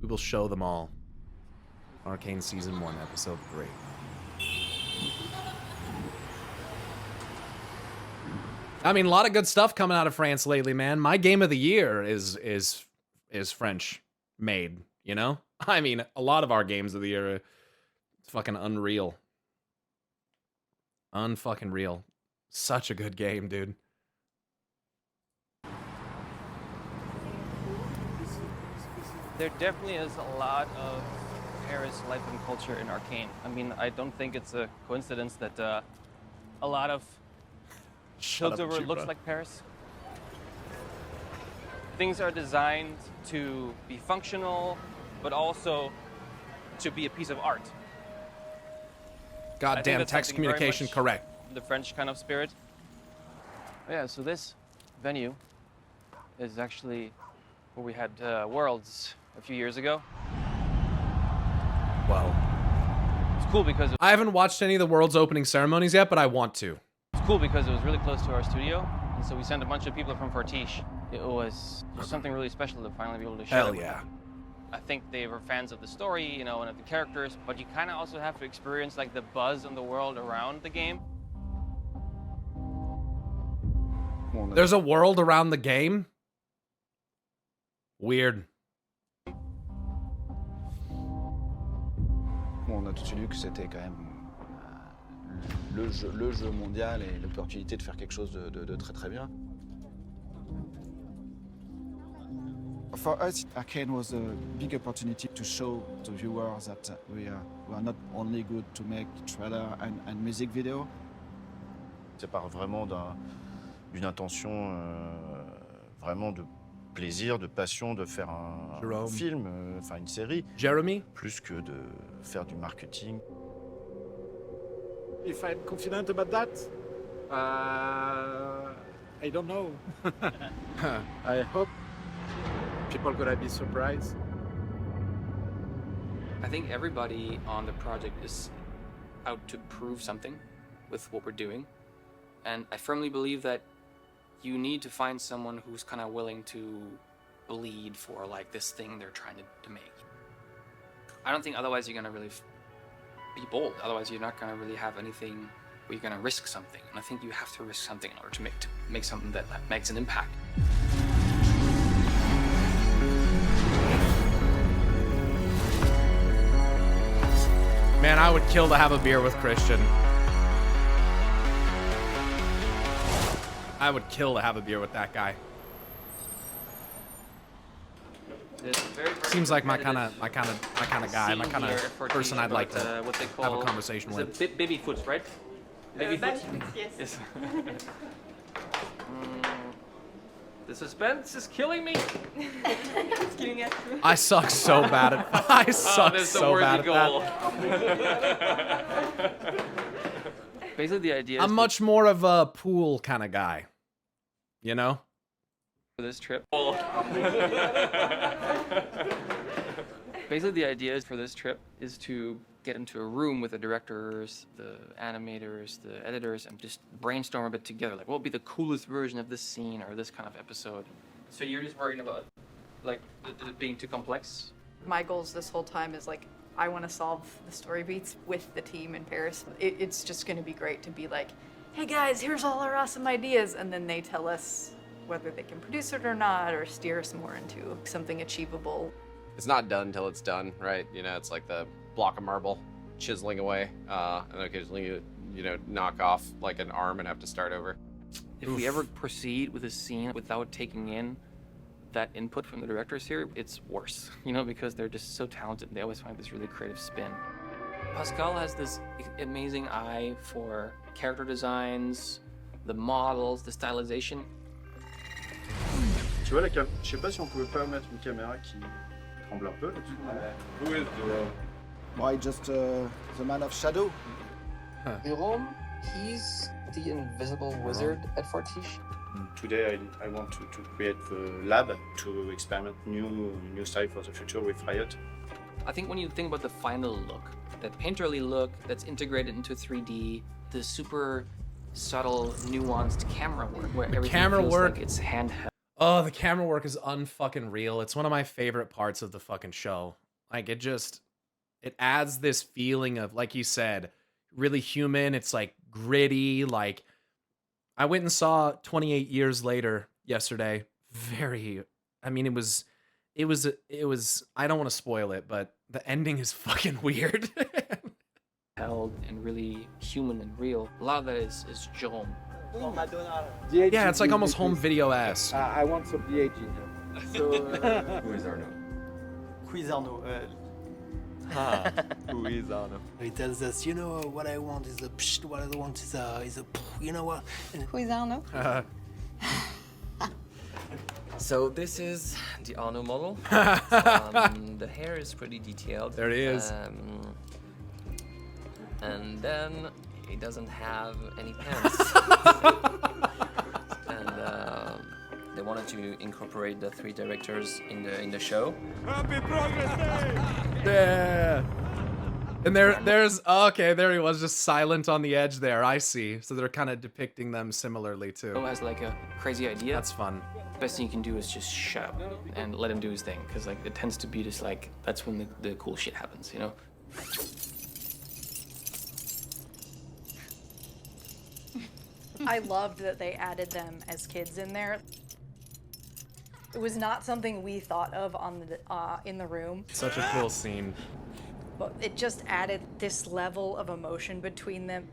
We will show them all. Arcane Season 1, Episode 3. I mean, a lot of good stuff coming out of France lately, man. My game of the year is French made, you know? I mean, a lot of our games of the year are fucking unreal. Unfucking real. Such a good game, dude. There definitely is a lot of Paris life and culture in Arcane. I mean, I don't think it's a coincidence that a lot of Piltover looks like Paris. Things are designed to be functional, but also to be a piece of art. Goddamn text communication correct. The French kind of spirit. Yeah, so this venue is actually where we had Worlds a few years ago. Wow. It's cool because I haven't watched any of the World's opening ceremonies yet, but I want to. It's cool because it was really close to our studio, and so we sent a bunch of people from Fortiche. It was just something really special to finally be able to share. Hell yeah. I think they were fans of the story, you know, and of the characters, but you kind of also have to experience like the buzz in the world around the game. There's a world around the game? Weird. On a tout de suite vu que c'était quand même le jeu mondial et l'opportunité de faire quelque chose de très très bien. For us, Arcane was a big opportunity to show the viewers that we are not only good to make trailer and music video. Ça part vraiment d'une intention vraiment de plaisir, de passion, de faire un film, enfin une série. Jeremy? Plus que de faire du marketing. If I'm confident about that, I don't know. I hope people are gonna be surprised. I think everybody on the project is out to prove something with what we're doing. And I firmly believe that you need to find someone who's kind of willing to bleed for like this thing they're trying to make. I don't think otherwise you're gonna really be bold. Otherwise you're not gonna really have anything where you're gonna risk something. And I think you have to risk something in order to make something that makes an impact. Man, I would kill to have a beer with Christian. I would kill to have a beer with that guy. Seems like my kind of guy, my kind of person I'd like to have a conversation with. Baby foots, right? Baby foots? Yes. The suspense is killing me. It's killing us. I suck so bad at I suck so bad at that. Basically, the idea is I'm much more of a pool kind of guy. You know? For this trip. Basically, the idea for this trip is to get into a room with the directors, the animators, the editors, and just brainstorm a bit together. Like, what would be the coolest version of this scene or this kind of episode? So you're just worrying about, like, it being too complex? My goals this whole time is like, I want to solve the story beats with the team in Paris. It's just going to be great to be like, hey guys, here's all our awesome ideas. And then they tell us whether they can produce it or not, or steer us more into something achievable. It's not done until it's done, right? You know, it's like the block of marble chiseling away, and then occasionally you know, knock off like an arm and have to start over. If we ever proceed with a scene without taking in that input from the directors here, it's worse, you know, because they're just so talented. They always find this really creative spin. Pascal has this amazing eye for character designs, the models, the stylization. Tu vois la cam... Je sais pas si on pouvait pas mettre une caméra qui tremble un peu là-dessus. Who is the... Why just the man of shadow? Jérôme, he's the invisible wizard at Fortiche. Today I want to create the lab to experiment new style for the future with Riot. I think when you think about the final look, that painterly look that's integrated into 3D, the super subtle, nuanced camera work where everything feels like it's handheld. Oh, the camera work is unfucking real. It's one of my favorite parts of the fucking show. Like, it adds this feeling of, like you said, really human. It's like gritty. Like, I went and saw 28 Years Later yesterday. I mean, it was, I don't want to spoil it, but the ending is fucking weird. Held and really human and real. A lot of that is John. Yeah, it's like almost home video-esque. I want some DH in here. So, Who is Arnaud? Who is Arnaud? Who is Arnaud? He tells us, you know, what I want is a psh, what I want is a you know what? Who is Arno? So this is the Arnaud model. The hair is pretty detailed. There it is. And then he doesn't have any pants. And they wanted to incorporate the 3 directors in the show. Happy Progress Day! Yeah. And there's okay, there he was, just silent on the edge there. I see. So they're kind of depicting them similarly too. Who has like a crazy idea? That's fun. Best thing you can do is just shut up and let him do his thing, because like it tends to be just like that's when the cool shit happens, you know. I loved that they added them as kids in there. It was not something we thought of on the in the room. Such a cool scene. But it just added this level of emotion between them.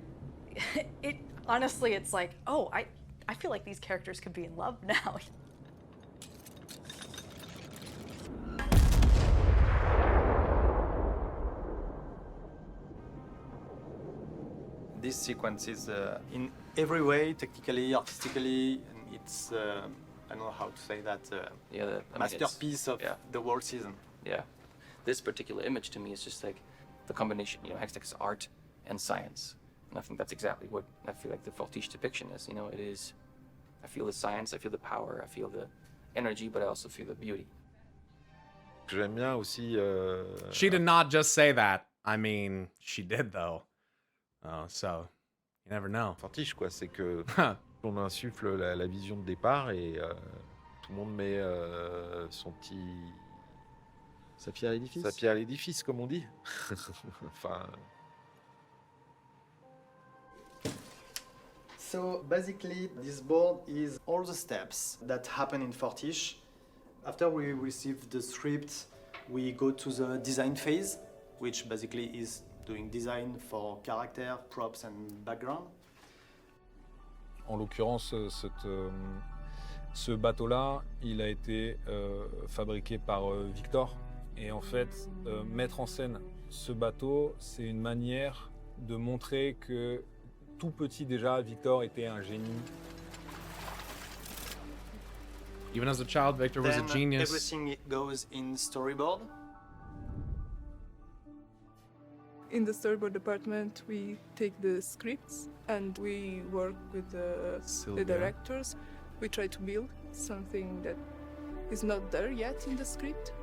It honestly, it's like, oh, I feel like these characters could be in love now. This sequence is in every way, technically, artistically, and it's I don't know how to say that. Yeah, I mean, masterpiece of the whole season. Yeah, this particular image to me is just like the combination, you know, Hextech's art and science, and I think that's exactly what I feel like the Fortiche depiction is. You know, it is. I feel the science, I feel the power, I feel the energy, but I also feel the beauty. J'aime bien aussi. She did not just say that. I mean, she did though. So you never know. Fortiche, quoi, c'est que on insuffle la vision de départ et tout le monde met son petit. Sa pierre à l'édifice. Sa pierre à l'édifice, comme on dit. Enfin. So basically, this board is all the steps that happen in Fortiche. After we receive the script, we go to the design phase, which basically is doing design for character, props and background. En l'occurrence, ce bateau-là, il a été fabriqué par Victor. Et en fait, mettre en scène ce bateau, c'est une manière de montrer que tout petit déjà, Victor était un génie. Even as a child, Victor was a genius. Everything goes in storyboard. In the storyboard department, we take the scripts and we work with the directors. We try to build something that is not there yet in the script.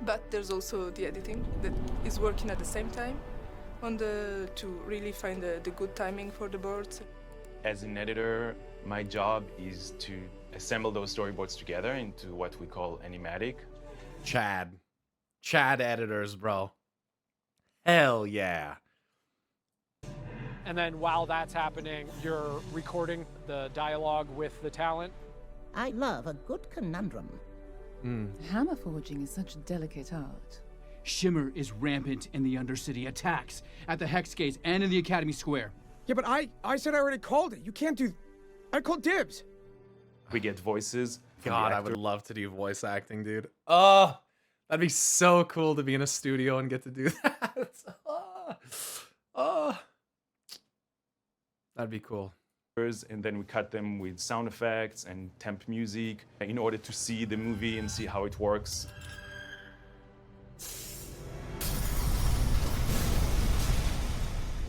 But there's also the editing that is working at the same time to really find the good timing for the boards. As an editor, my job is to assemble those storyboards together into what we call animatic. Chad editors, bro. Hell yeah. And then while that's happening, you're recording the dialogue with the talent. I love a good conundrum. Hammer forging is such delicate art. Shimmer is rampant in the Undercity, attacks at the Hex Gates and in the Academy Square. Yeah, but I said I already called it. You can't do... I called dibs. We get voices. God, I would love to do voice acting, dude. Oh, that'd be so cool to be in a studio and get to do that. That'd be cool. And then we cut them with sound effects and temp music in order to see the movie and see how it works.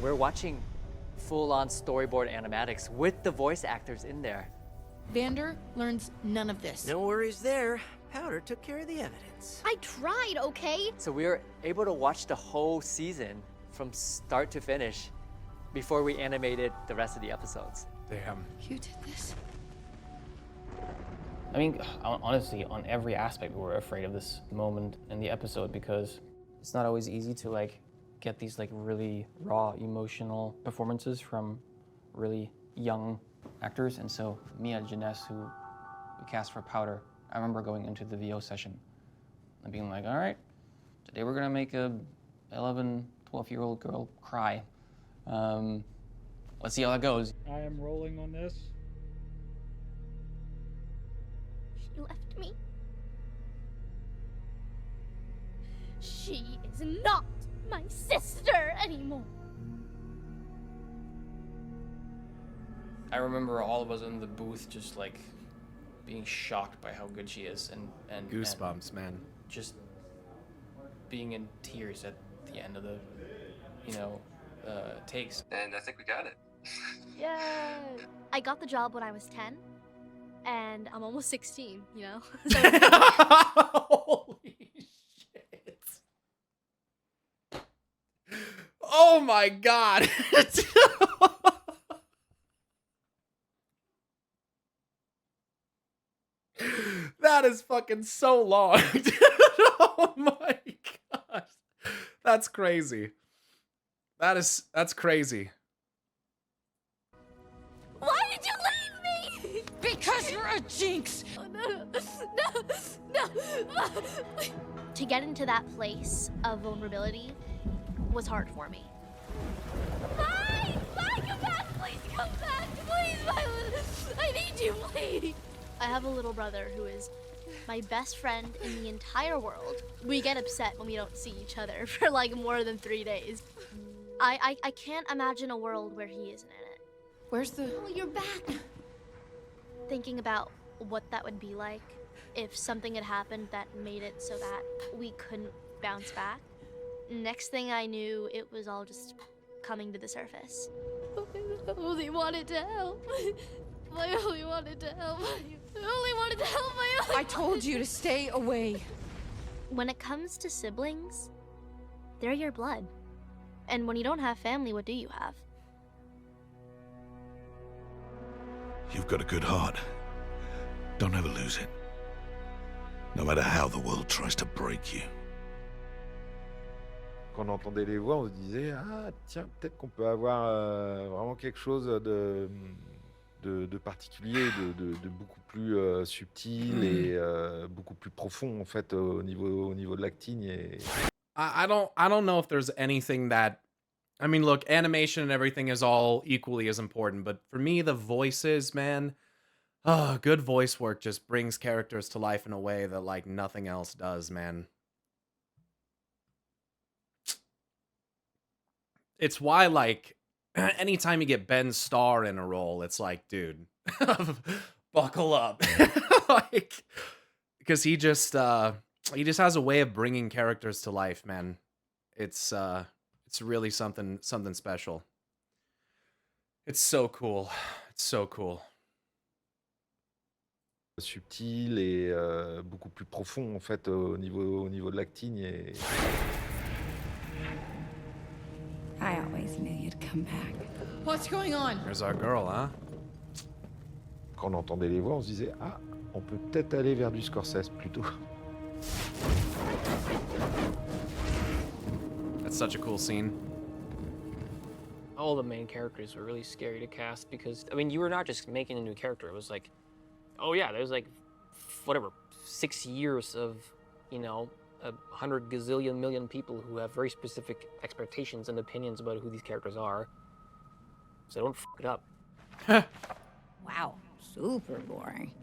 We're watching full-on storyboard animatics with the voice actors in there. Vander learns none of this. No worries there. Powder took care of the evidence. I tried, okay? So we were able to watch the whole season from start to finish before we animated the rest of the episodes. Damn. You did this? mean, honestly, on every aspect, we were afraid of this moment in the episode because it's not always easy to like get these like really raw emotional performances from really young actors. And so Mia Janess, who we cast for Powder, I remember going into the VO session and being like, all right, today we're gonna make a 11, 12-year-old girl cry. Let's see how that goes. I am rolling on this. She left me. She is not my sister anymore. I remember all of us in the booth just like being shocked by how good she is and Goosebumps, man. Just being in tears at the end of the, takes. And I think we got it. Yeah. I got the job when I was 10, and I'm almost 16, you know? Holy shit. Oh my god. That is fucking so long. Oh my gosh. That's crazy. That's crazy. Why did you leave me? Because you're a jinx! Oh, no. To get into that place of vulnerability was hard for me. Bye! Bye, come back! Please come back! Please, Violet! I need you, please! I have a little brother who is my best friend in the entire world. We get upset when we don't see each other for like more than 3 days. I can't imagine a world where he isn't in it. Where's the... Oh, you're back! Thinking about what that would be like if something had happened that made it so that we couldn't bounce back. Next thing I knew, it was all just coming to the surface. I only wanted to help. I only wanted to help. I only wanted to help. I told you to stay away. When it comes to siblings, they're your blood. And when you don't have family, what do you have? You've got a good heart. Don't ever lose it. No matter how the world tries to break you. Quand on entendait les voix, on se disait ah tiens, peut-être qu'on peut avoir vraiment quelque chose de particulier, de beaucoup plus subtil et beaucoup plus profond en fait au niveau de l'acting et I don't know if there's anything that, I mean, look, animation and everything is all equally as important, but for me, the voices, man, good voice work just brings characters to life in a way that like nothing else does, man. It's why, like, anytime you get Ben Starr in a role, it's like, dude, buckle up. Like, because he just has a way of bringing characters to life, man. It's really something special. It's so cool. It's so cool. subtil et beaucoup plus profond en fait au niveau de l'acting et I always knew you'd come back. What's going on? There's our girl, huh? Quand on entendait les voix, on se disait ah, on peut peut-être aller vers du Scorsese plutôt. That's such a cool scene. All the main characters were really scary to cast because, I mean, you were not just making a new character. It was like, oh yeah, there's like, whatever, 6 years of, 100 gazillion million people who have very specific expectations and opinions about who these characters are. So don't f it up. Wow, super boring.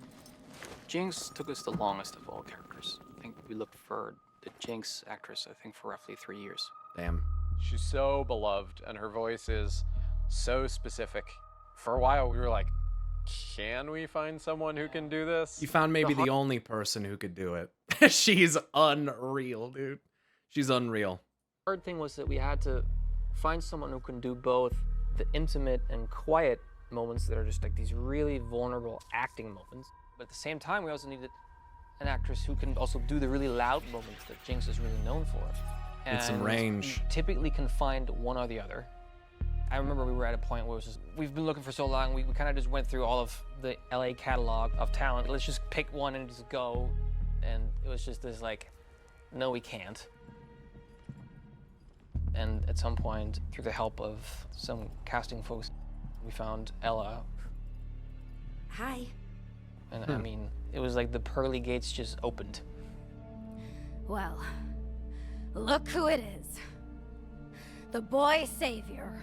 Jinx took us the longest of all characters. I think we looked for the Jinx actress, I think, for roughly 3 years. Damn. She's so beloved, and her voice is so specific. For a while, we were like, can we find someone who can do this? You found maybe the only person who could do it. She's unreal, dude. She's unreal. The hard thing was that we had to find someone who can do both the intimate and quiet moments that are just like these really vulnerable acting moments. But at the same time, we also needed an actress who can also do the really loud moments that Jinx is really known for. Need some range. You typically can find one or the other. I remember we were at a point where it was just, we've been looking for so long, we kind of just went through all of the LA catalog of talent. Let's just pick one and just go. And it was just this like, no, we can't. And at some point, through the help of some casting folks, we found Ella. Hi. And I mean, it was like the pearly gates just opened. Well, look who it is. The boy savior.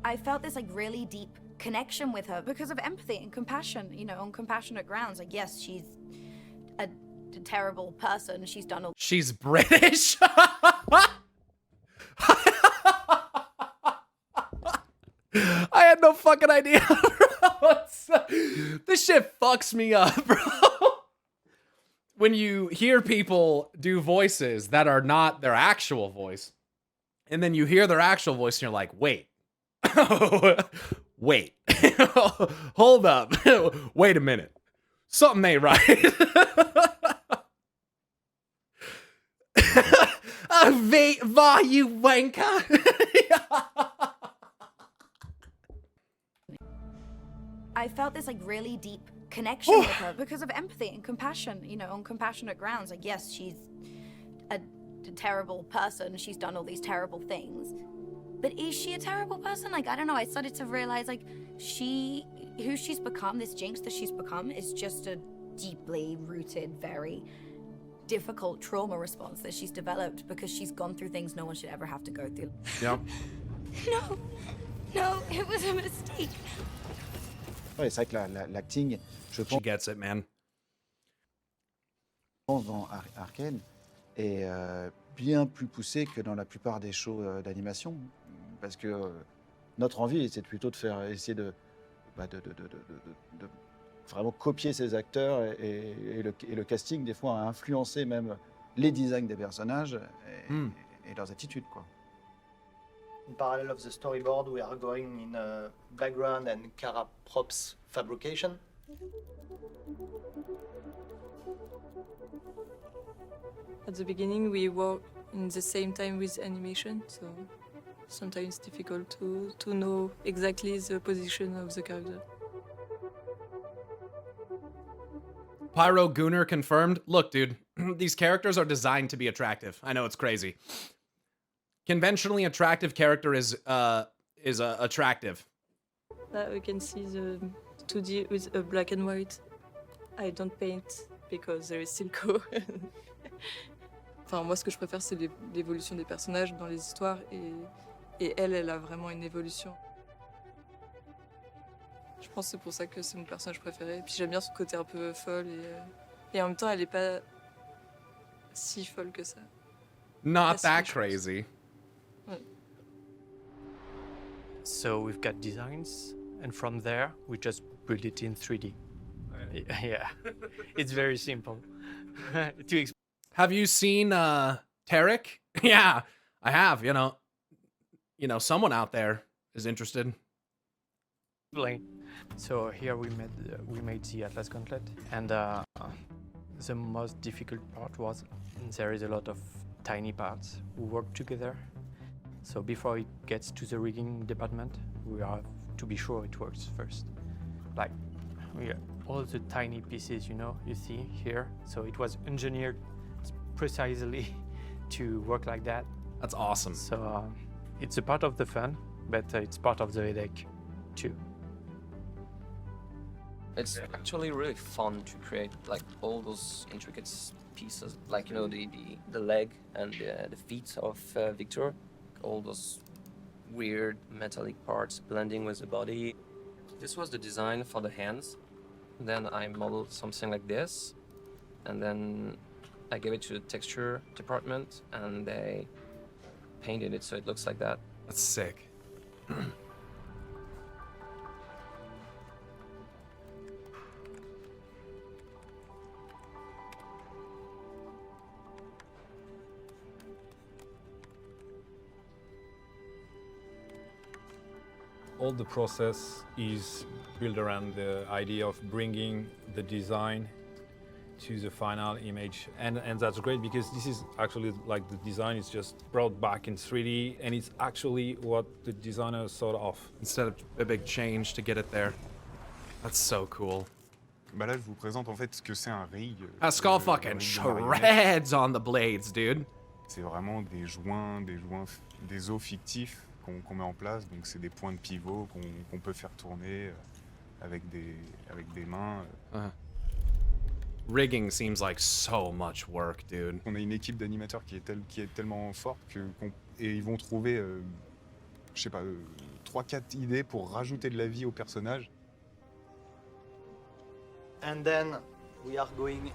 I felt this like really deep connection with her because of empathy and compassion, you know, on compassionate grounds. Like, yes, she's a terrible person. She's done all. She's British? I had no fucking idea, bro. This shit fucks me up, bro. When you hear people do voices that are not their actual voice, and then you hear their actual voice and you're like, wait. Wait. Hold up. Wait a minute. Something ain't right. Wait, why you wanker? I felt this like really deep connection with her because of empathy and compassion, you know, on compassionate grounds. Like, yes, she's a terrible person. She's done all these terrible things. But is she a terrible person? Like, I don't know. I started to realize, like, who she's become, this Jinx that she's become, is just a deeply rooted, very difficult trauma response that she's developed because she's gone through things no one should ever have to go through. Yep. No, it was a mistake. Ouais, c'est vrai que l'acting, je pense. She gets it, man. Dans Arcane est bien plus poussé que dans la plupart des shows d'animation, parce que notre envie, c'est plutôt de faire essayer de vraiment copier ces acteurs et le casting des fois a influencé même les designs des personnages et leurs attitudes, quoi. In parallel of the storyboard, we are going in background and Kara props fabrication. At the beginning, we work in the same time with animation, so sometimes difficult to know exactly the position of the character. Pyro Gooner confirmed. Look, dude, these characters are designed to be attractive. I know it's crazy. Conventionally attractive character is attractive. We can see the 2D with a black and white. I don't paint because there is Silco. Enfin, moi, ce que je préfère, c'est l'évolution des personnages dans les histoires et elle a vraiment une évolution. Je pense que c'est pour ça que c'est mon personnage préféré. Puis j'aime bien son côté un peu folle et en même temps, elle est pas si folle que ça. Not that crazy. Ouais. So we've got designs, and from there, we just build it in 3D. Yeah, it's very simple. Have you seen Tarek? Yeah, I have. You know, someone out there is interested. So here we made the Atlas Gauntlet, and the most difficult part was there is a lot of tiny parts who work together. So before it gets to the rigging department, we have to be sure it works first. Like all the tiny pieces, you see here. So it was engineered precisely to work like that. That's awesome. So it's a part of the fun, but it's part of the headache too. It's actually really fun to create like all those intricate pieces, like the leg and the feet of Victor, all those weird metallic parts blending with the body. This was the design for the hands. Then I modeled something like this, and then I gave it to the texture department, and they painted it so it looks like that. That's sick. All the process is built around the idea of bringing the design to the final image, and that's great because this is actually like the design is just brought back in 3D, and it's actually what the designer thought of. Instead of a big change to get it there. That's so cool. Bah là, je vous présente en fait ce que c'est un rig. Pascal fucking shreds on the blades, dude. C'est vraiment des joints, des os fictifs qu'on met en place. Donc c'est des points de pivot qu'on peut faire tourner avec des mains. Rigging seems like so much work, dude. On a une équipe d'animateurs qui est tellement forte et ils vont trouver, je sais pas, 3-4 idées pour rajouter de la vie au personnage. And then we are going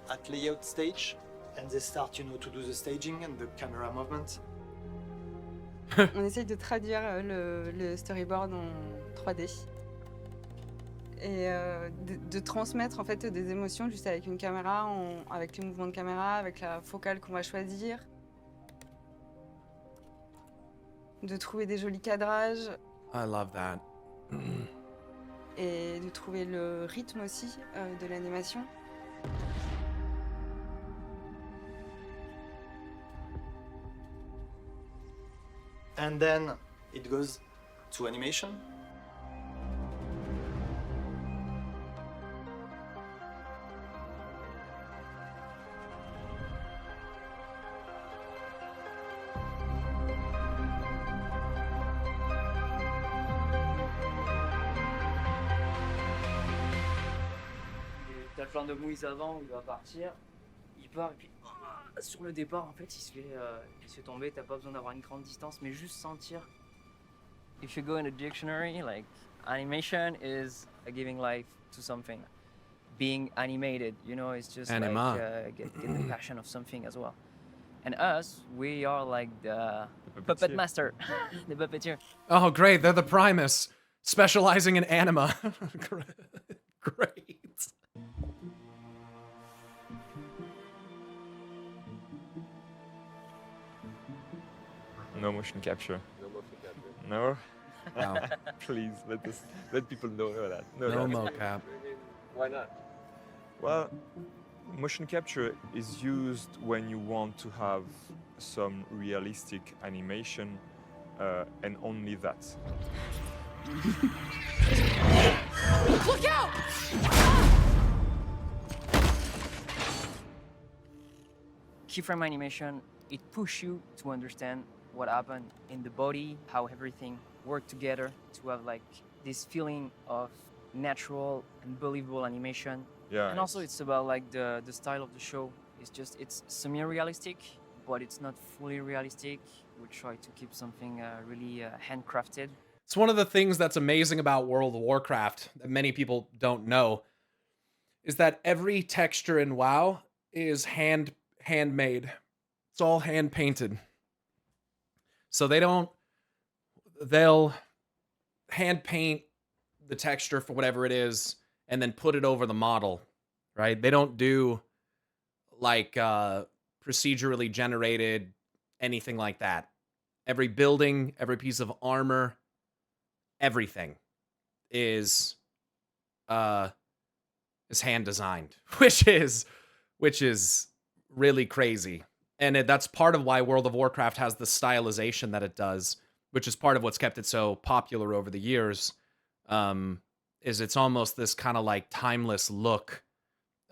at layout stage, and they start, to do the staging and the camera movement. On essaye de traduire le storyboard en 3D et de transmettre en fait des émotions juste avec une caméra, avec les mouvements de caméra, avec la focale qu'on va choisir, de trouver des jolis cadrages. I love that. Et de trouver le rythme aussi de l'animation. And then it goes to animation. T'as le plan de Moïse avant où il va partir, il part et puis sur le départ en fait il se fait tomber, t'as pas besoin d'avoir une grande distance mais juste sentir. If you go in a dictionary, like animation is giving life to something. Being animated, it's just Anima. like get the passion of something as well. And us, we are like the puppet master, the puppeteer. Oh, great, they're the Primus, specializing in anima. Great. No motion capture. No motion capture. No? No. Please, let people know that. No that. mocap. Why not? Well, motion capture is used when you want to have some realistic animation, and only that. Look out! Keyframe animation, it pushes you to understand what happened in the body, how everything worked together to have like this feeling of natural and believable animation. Yeah. And also it's about like the style of the show. It's semi-realistic, but it's not fully realistic. We try to keep something really handcrafted. It's one of the things that's amazing about World of Warcraft that many people don't know is that every texture in WoW is handmade. It's all hand painted. So they'll hand paint the texture for whatever it is and then put it over the model, right? They don't do like procedurally generated anything like that. Every building, every piece of armor, everything is hand designed, which is really crazy. And that's part of why World of Warcraft has the stylization that it does, which is part of what's kept it so popular over the years. Is it's almost this kind of like timeless look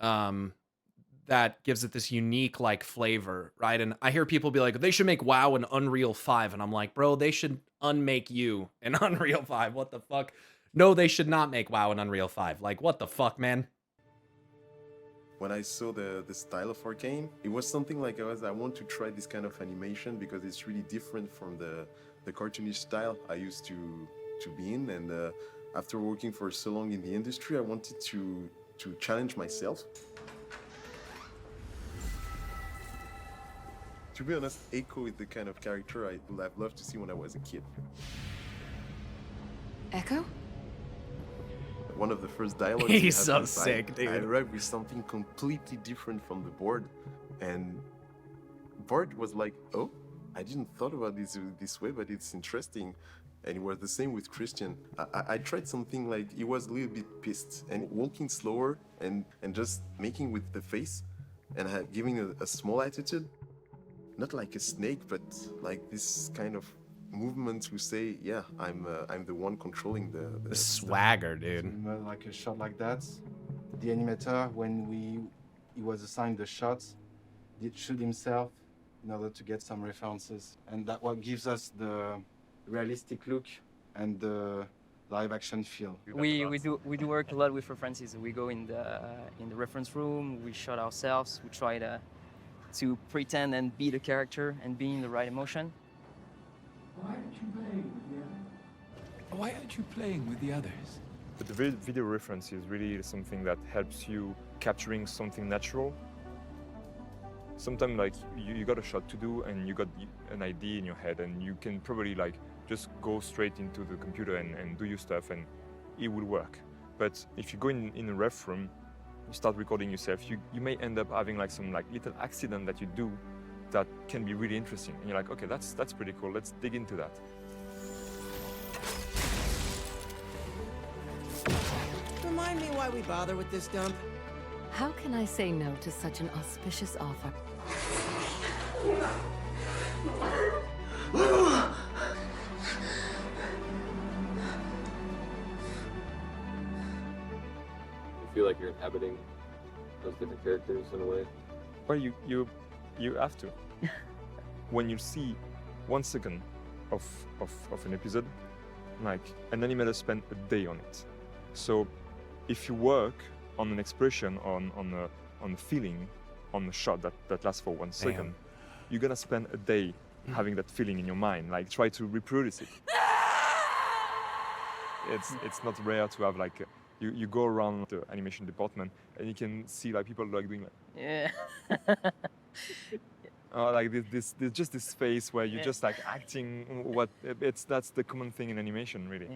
that gives it this unique like flavor, right? And I hear people be like, they should make WoW in Unreal 5. And I'm like, bro, they should unmake you in Unreal 5. What the fuck? No, they should not make WoW in Unreal 5. Like, what the fuck, man? When I saw the style of Arcane, it was something like I want to try this kind of animation because it's really different from the cartoonish style I used to be in. And after working for so long in the industry, I wanted to challenge myself. To be honest, Echo is the kind of character I would have loved to see when I was a kid. Echo? One of the first dialogues He's so sick, dude. I arrived with something completely different from the board, and Bart was like, "Oh, I didn't thought about this way, but it's interesting." And it was the same with Christian. I tried something like, he was a little bit pissed and walking slower and just making with the face and giving a small attitude. Not like a snake, but like this kind of movement to say, yeah, I'm the one controlling the swagger, dude. Like a shot like that. The animator, when he was assigned the shots, did shoot himself in order to get some references. And that what gives us the realistic look and the live action feel. We do work a lot with references. We go in the reference room, we shot ourselves, we try to pretend and be the character and be in the right emotion. Why aren't you playing with the others? Why aren't you playing with the others? But the video reference is really something that helps you capturing something natural. Sometimes like you got a shot to do and you got an idea in your head and you can probably like just go straight into the computer and do your stuff and it will work. But if you go in a ref room, you start recording yourself, you may end up having like some like little accident that you do that can be really interesting. And you're like, okay, that's pretty cool, let's dig into that. Remind me why we bother with this dump. How can I say no to such an auspicious offer? You feel like you're inhabiting those different characters in a way? Well, you have to. When you see 1 second of an episode, like an animator spent a day on it. So if you work on an expression, on a feeling, on a shot that lasts for 1 second, you're gonna spend a day having that feeling in your mind, like try to reproduce it. It's not rare to have like you go around the animation department and you can see like people like doing like like this just this face where you're just like acting what that's the common thing in animation, really.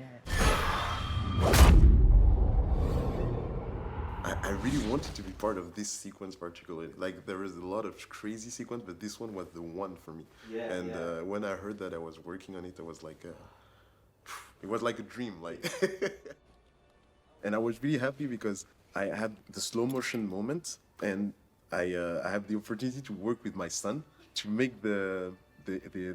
I really wanted to be part of this sequence particularly. Like there is a lot of crazy sequence, but this one was the one for me. When I heard that I was working on it, I was like, it was like a dream. Like, and I was really happy because I had the slow motion moment, and I have the opportunity to work with my son to make the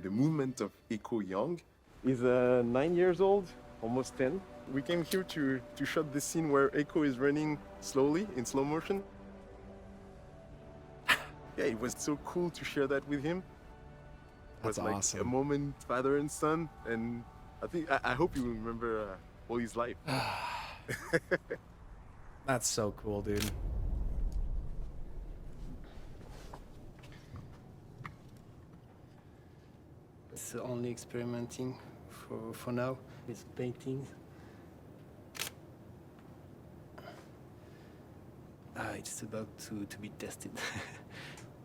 movement of Echo young. He's 9 years old, almost 10. We came here to shot the scene where Echo is running slowly in slow motion. Yeah, it was so cool to share that with him. It was That's like awesome. a moment, father and son, and I hope he will remember all his life. That's so cool, dude. It's only experimenting for now with paintings. It's about to be tested.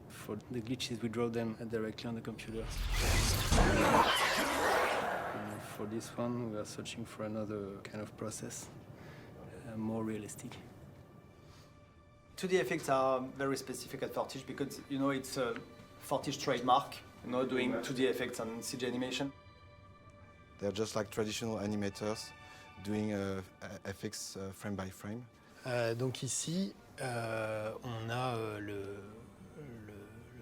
For the glitches, we draw them directly on the computer. For this one, we are searching for another kind of process, more realistic. 2D effects are very specific at Fortiche because, you know, it's a Fortiche trademark, you know, doing 2D effects on CG animation. They're just like traditional animators doing FX frame by frame. Donc ici, on a le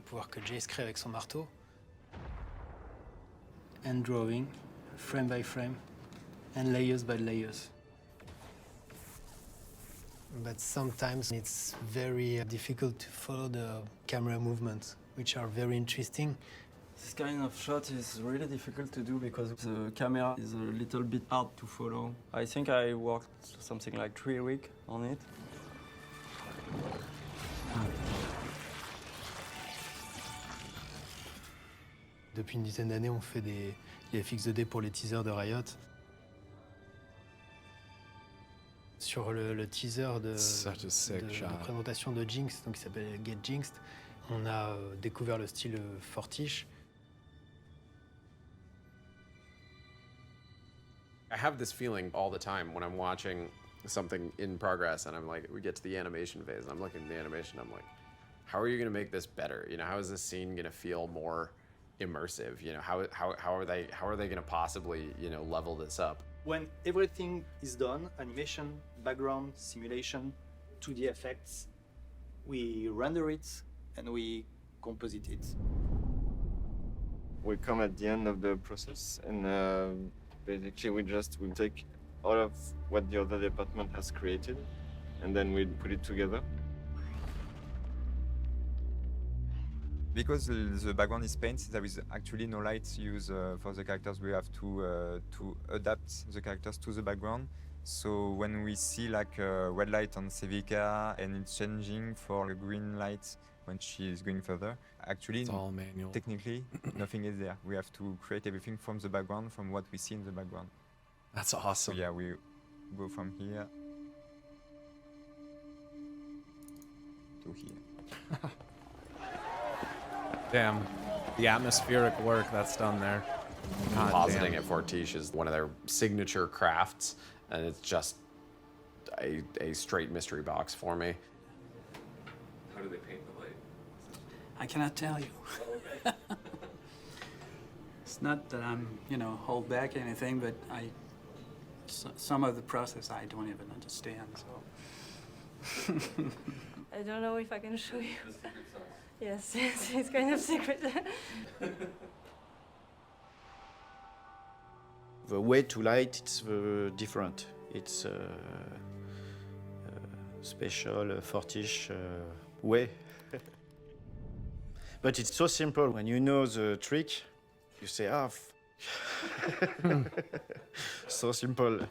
pouvoir que Jace crée avec son marteau. And drawing, frame by frame, and layers by layers. But sometimes it's very difficult to follow the camera movements, which are very interesting. This kind of shot is really difficult to do because the camera is a little bit hard to follow. I think I worked something like 3 weeks on it. Depuis une dizaine d'années, on fait des FX 2D pour les teasers de Riot. Sur le teaser de présentation de Jinx, donc qui s'appelle Get Jinxed, on a découvert le style Fortiche. I have this feeling all the time when I'm watching something in progress and I'm like, we get to the animation phase and I'm looking at the animation, I'm like, how are you gonna make this better? You know, how is this scene gonna feel more immersive. You know, how are they going to possibly, you know, level this up? When everything is done, animation, background, simulation, 2D effects, we render it and we composite it. We come at the end of the process, and basically we take all of what the other department has created, and then we put it together. Because the background is paint, there is actually no light used for the characters. We have to adapt the characters to the background. So when we see like a red light on Sevika and it's changing for a green light when she is going further, actually, it's all manual. Technically, nothing is there. We have to create everything from the background, from what we see in the background. That's awesome. So yeah, we go from here to here. Damn, the atmospheric work that's done there. Compositing at Fortiche is one of their signature crafts, and it's just a straight mystery box for me. How do they paint the light? I cannot tell you. It's not that I'm, you know, hold back anything, but some of the process I don't even understand, so. I don't know if I can show you. Yes, it's kind of secret. The way to light, it's different. It's special Fortiche way. But it's so simple. When you know the trick, you say, ah, so simple.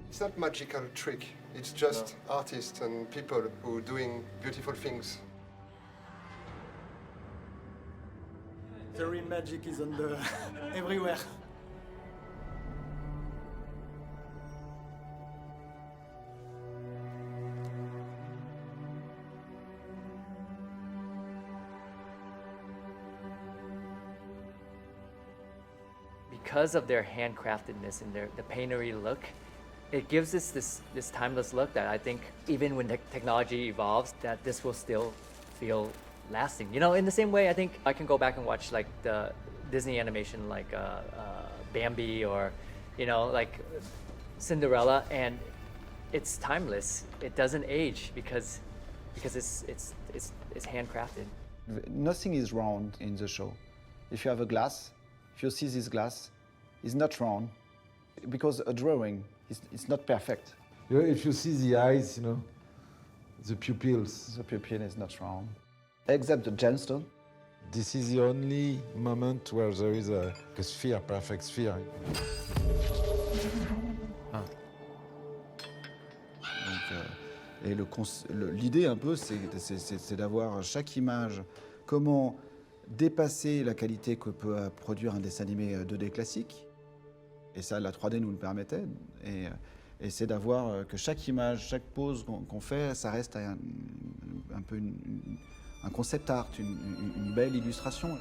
It's not magical trick. It's just artists and people who are doing beautiful things. The real magic is on the everywhere. Because of their handcraftedness and the paintery look, it gives us this timeless look that I think even when technology evolves, that this will still feel lasting. You know, in the same way, I think I can go back and watch like the Disney animation like Bambi or, you know, like Cinderella, and it's timeless. It doesn't age because it's handcrafted. Nothing is round in the show. If you have a glass, if you see this glass, it's not round because a drawing it's not perfect. You know, if you see the eyes, you know, the pupils. The pupil is not round. Except the gemstone. This is the only moment where there is a sphere, perfect sphere. Et l'idée un peu, c'est d'avoir chaque image, comment dépasser la qualité que peut produire un dessin animé 2D classique. Et ça, la 3D nous le permettait. Et c'est d'avoir que chaque image, chaque pose qu'on fait, ça reste un peu un concept art, une belle illustration.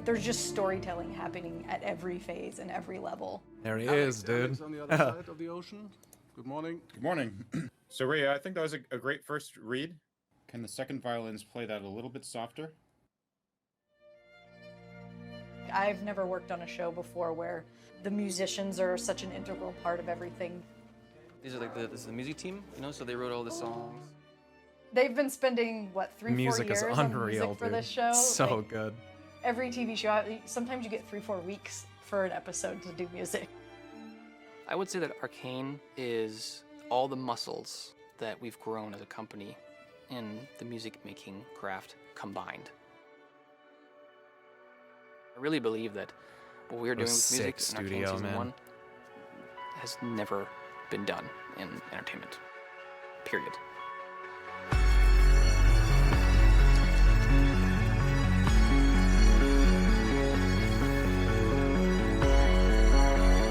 There's just storytelling happening at every phase and every level. There he is, dude. Alex on the other side of the ocean. Good morning. Good morning. So Ray, I think that was a great first read. Can the second violins play that a little bit softer? I've never worked on a show before where the musicians are such an integral part of everything. These are like this is the music team, you know, so they wrote all the songs. They've been spending, what, 3-4 Music years is on unreal, music for dude. this show? So Like, good. Every TV show, sometimes you get 3-4 weeks for an episode to do music. I would say that Arcane is all the muscles that we've grown as a company in the music making craft combined. I really believe that what we're doing with music in Arcane Season 1 has never been done in entertainment. Period.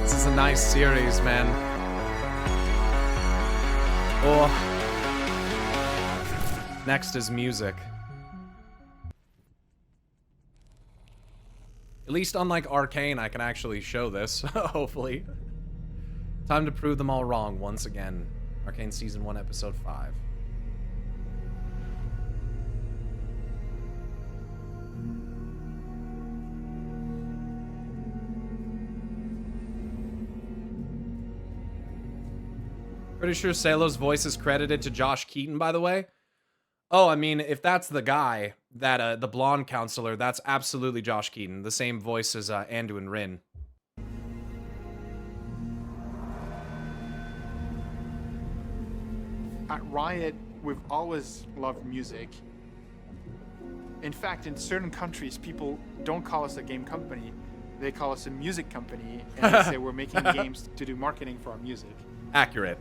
This is a nice series, man. Oh. Next is music. At least unlike Arcane, I can actually show this, hopefully. Time to prove them all wrong once again. Arcane Season 1, Episode 5. Pretty sure Salo's voice is credited to Josh Keaton, by the way. Oh, I mean, if that's the guy, that the blonde counselor, that's absolutely Josh Keaton. The same voice as Anduin Rin. At Riot, we've always loved music. In fact, in certain countries, people don't call us a game company. They call us a music company, and they say we're making games to do marketing for our music. Accurate.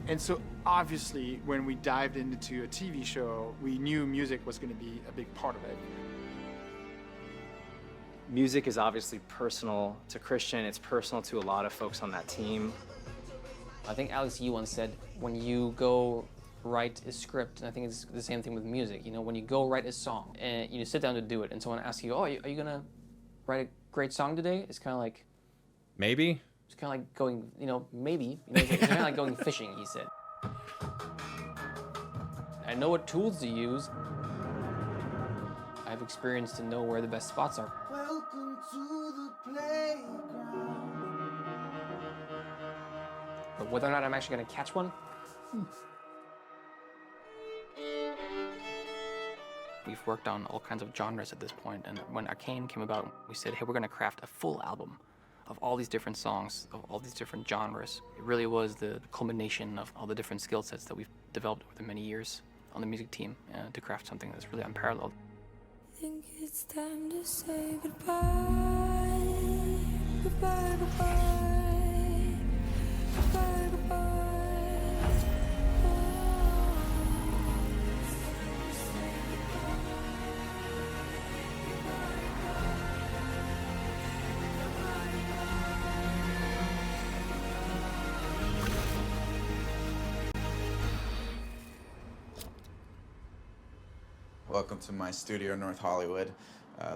And so, obviously, when we dived into a TV show, we knew music was going to be a big part of it. Music is obviously personal to Christian. It's personal to a lot of folks on that team. I think Alex Yee once said, when you go write a script, and I think it's the same thing with music, you know, when you go write a song and you sit down to do it and someone asks you, oh, are you gonna write a great song today? It's kind of like... Maybe? It's kind of like going, you know, maybe. You know, it's kind of like going fishing, he said. I know what tools to use. I have experience to know where the best spots are. Welcome to the playground. But whether or not I'm actually going to catch one, We've worked on all kinds of genres at this point, and when Arcane came about, we said, hey, we're going to craft a full album of all these different songs, of all these different genres. It really was the culmination of all the different skill sets that we've developed over the many years on the music team to craft something that's really unparalleled. I think it's time to say goodbye. Goodbye, goodbye. Goodbye, goodbye. Welcome to my studio in North Hollywood.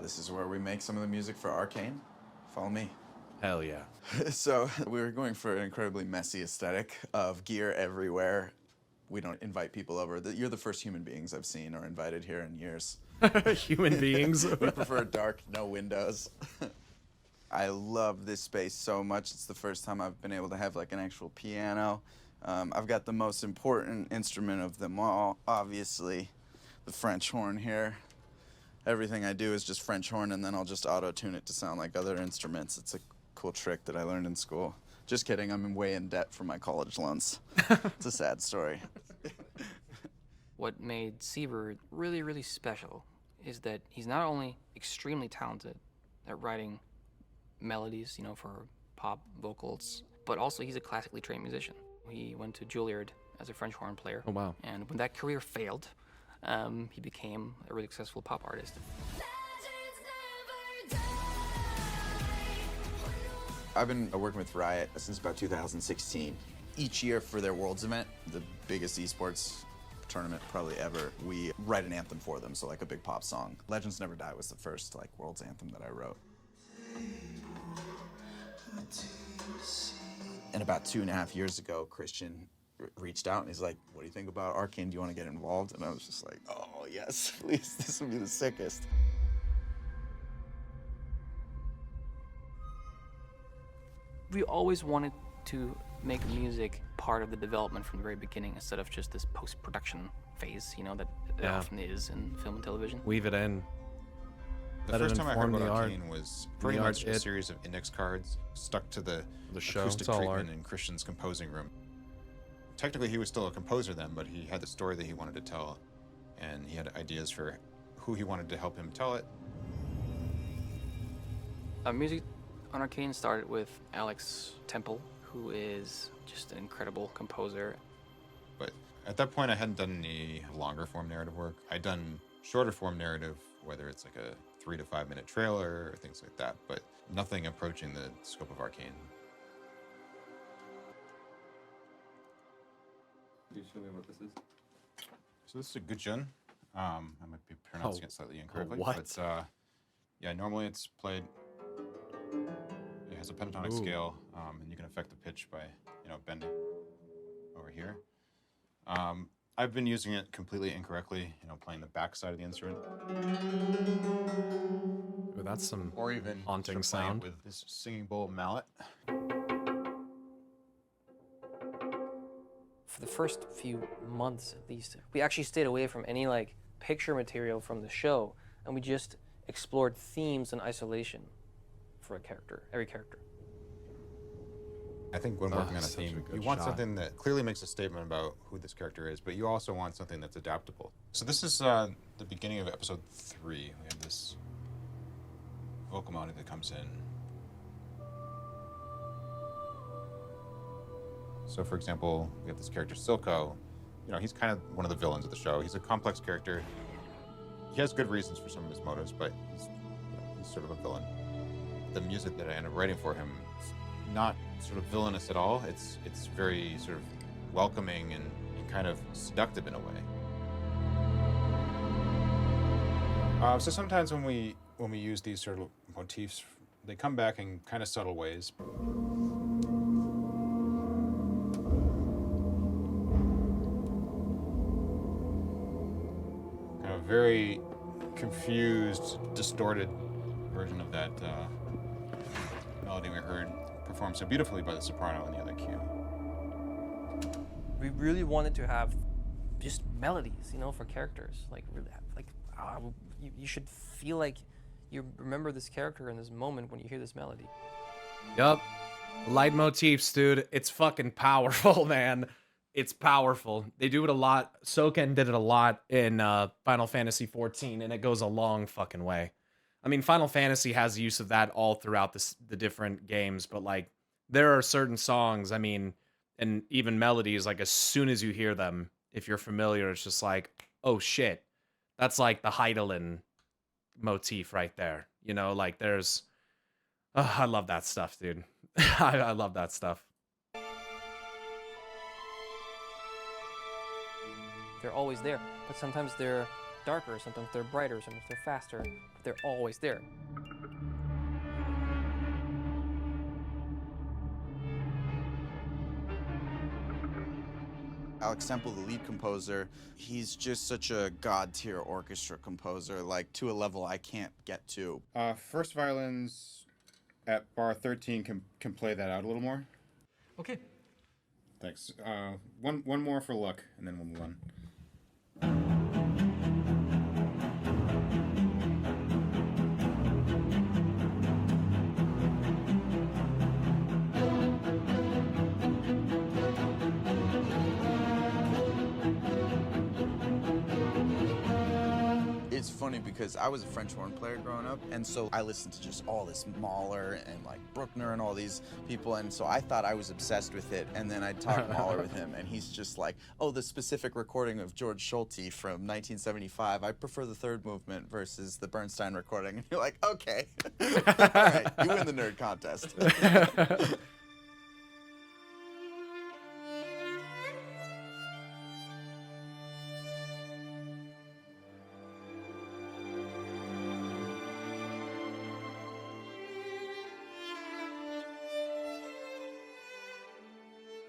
This is where we make some of the music for Arcane. Follow me. Hell yeah. So we were going for an incredibly messy aesthetic of gear everywhere. We don't invite people over. You're the first human beings I've seen or invited here in years. Human beings? We prefer dark, no windows. I love this space so much. It's the first time I've been able to have like an actual piano. I've got the most important instrument of them all, obviously. The French horn here. Everything I do is just French horn, and then I'll just auto-tune it to sound like other instruments. It's a cool trick that I learned in school. Just kidding, I'm way in debt for my college loans. It's a sad story. What made Seaver really, really special is that he's not only extremely talented at writing melodies, you know, for pop vocals, but also he's a classically trained musician. He went to Juilliard as a French horn player. Oh, wow. And when that career failed, he became a really successful pop artist. I've been working with Riot since about 2016. Each year for their Worlds event, the biggest esports tournament probably ever, we write an anthem for them, so like a big pop song. Legends Never Die was the first like Worlds anthem that I wrote. And about 2.5 years ago, Christian reached out and he's like, what do you think about Arcane? Do you want to get involved? And I was just like, oh yes, please, this would be the sickest. We always wanted to make music part of the development from the very beginning instead of just this post-production phase, you know, that it often is in film and television. Weave it in. The first time I heard about Arcane was pretty much a series of index cards stuck to the show. acoustic It's all treatment art. in Christian's composing room. Technically, he was still a composer then, but he had the story that he wanted to tell, and he had ideas for who he wanted to help him tell it. Music on Arcane started with Alex Temple, who is just an incredible composer. But at that point, I hadn't done any longer form narrative work. I'd done shorter form narrative, whether it's like a 3 to 5 minute trailer or things like that, but nothing approaching the scope of Arcane. Can you show me what this is? So this is a gudgeon. I might be pronouncing it slightly incorrectly. what? But Yeah, normally it's played. It has a pentatonic Ooh. scale, and you can affect the pitch by, bending over here. I've been using it completely incorrectly, playing the back side of the instrument. Ooh, that's some Or even haunting sort of playing sound. with this singing bowl mallet. For the first few months at least, we actually stayed away from any like picture material from the show, and we just explored themes in isolation for a character, every character. I think when working on a such a theme, good you want shot. something that clearly makes a statement about who this character is, but you also want something that's adaptable. So this is the beginning of episode 3. We have this vocal melody that comes in. So for example, we have this character Silco. He's kind of one of the villains of the show. He's a complex character. He has good reasons for some of his motives, but he's sort of a villain. The music that I end up writing for him is not sort of villainous at all. It's very sort of welcoming and kind of seductive in a way. So sometimes when we use these sort of motifs, they come back in kind of subtle ways. Kind of very confused, distorted version of that melody we heard performed so beautifully by the soprano in the other cue. We really wanted to have just melodies, for characters. Like, really, you should feel like you remember this character in this moment when you hear this melody. Yup. Leitmotifs, dude. It's fucking powerful, man. It's powerful. They do it a lot. Soken did it a lot in Final Fantasy XIV, and it goes a long fucking way. I mean, Final Fantasy has use of that all throughout the different games, but like, there are certain songs, I mean, and even melodies, like as soon as you hear them, if you're familiar, it's just like, oh shit, that's like the Heidelin motif right there. Like there's, I love that stuff, dude. I love that stuff. They're always there, but sometimes they're darker, sometimes they're brighter, sometimes they're faster, but they're always there. Alex Temple, the lead composer, he's just such a god-tier orchestra composer, like to a level I can't get to. First violins at bar 13 can play that out a little more. Okay. Thanks. One more for luck, and then we'll move on. It's funny because I was a French horn player growing up, and so I listened to just all this Mahler and like Bruckner and all these people, and so I thought I was obsessed with it, and then I'd talk Mahler with him, and he's just like, oh, the specific recording of George Schulte from 1975, I prefer the third movement versus the Bernstein recording, and you're like, okay, all right, you win the nerd contest.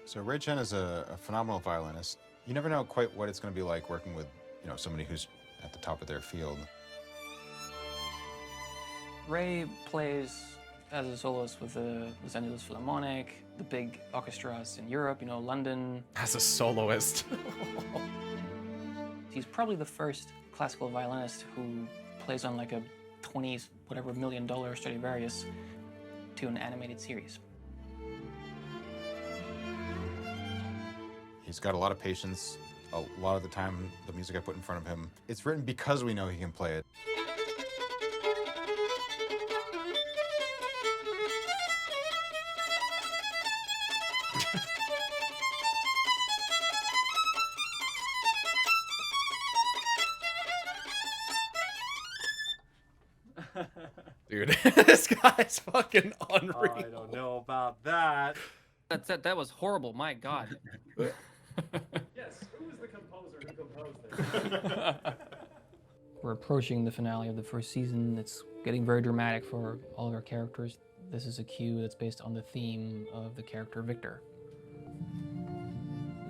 So Ray Chen is a phenomenal violinist. You never know quite what it's going to be like working with, somebody who's at the top of their field. Ray plays as a soloist with the Los Angeles Philharmonic, the big orchestras in Europe, London. As a soloist. He's probably the first classical violinist who plays on like a $20 million Stradivarius to an animated series. He's got a lot of patience. A lot of the time, the music I put in front of him, it's written because we know he can play it. Dude, this guy's fucking unreal. I don't know about that. That was horrible, my God. Yes, who was the composer who composed this? We're approaching the finale of the first season. It's getting very dramatic for all of our characters. This is a cue that's based on the theme of the character Victor.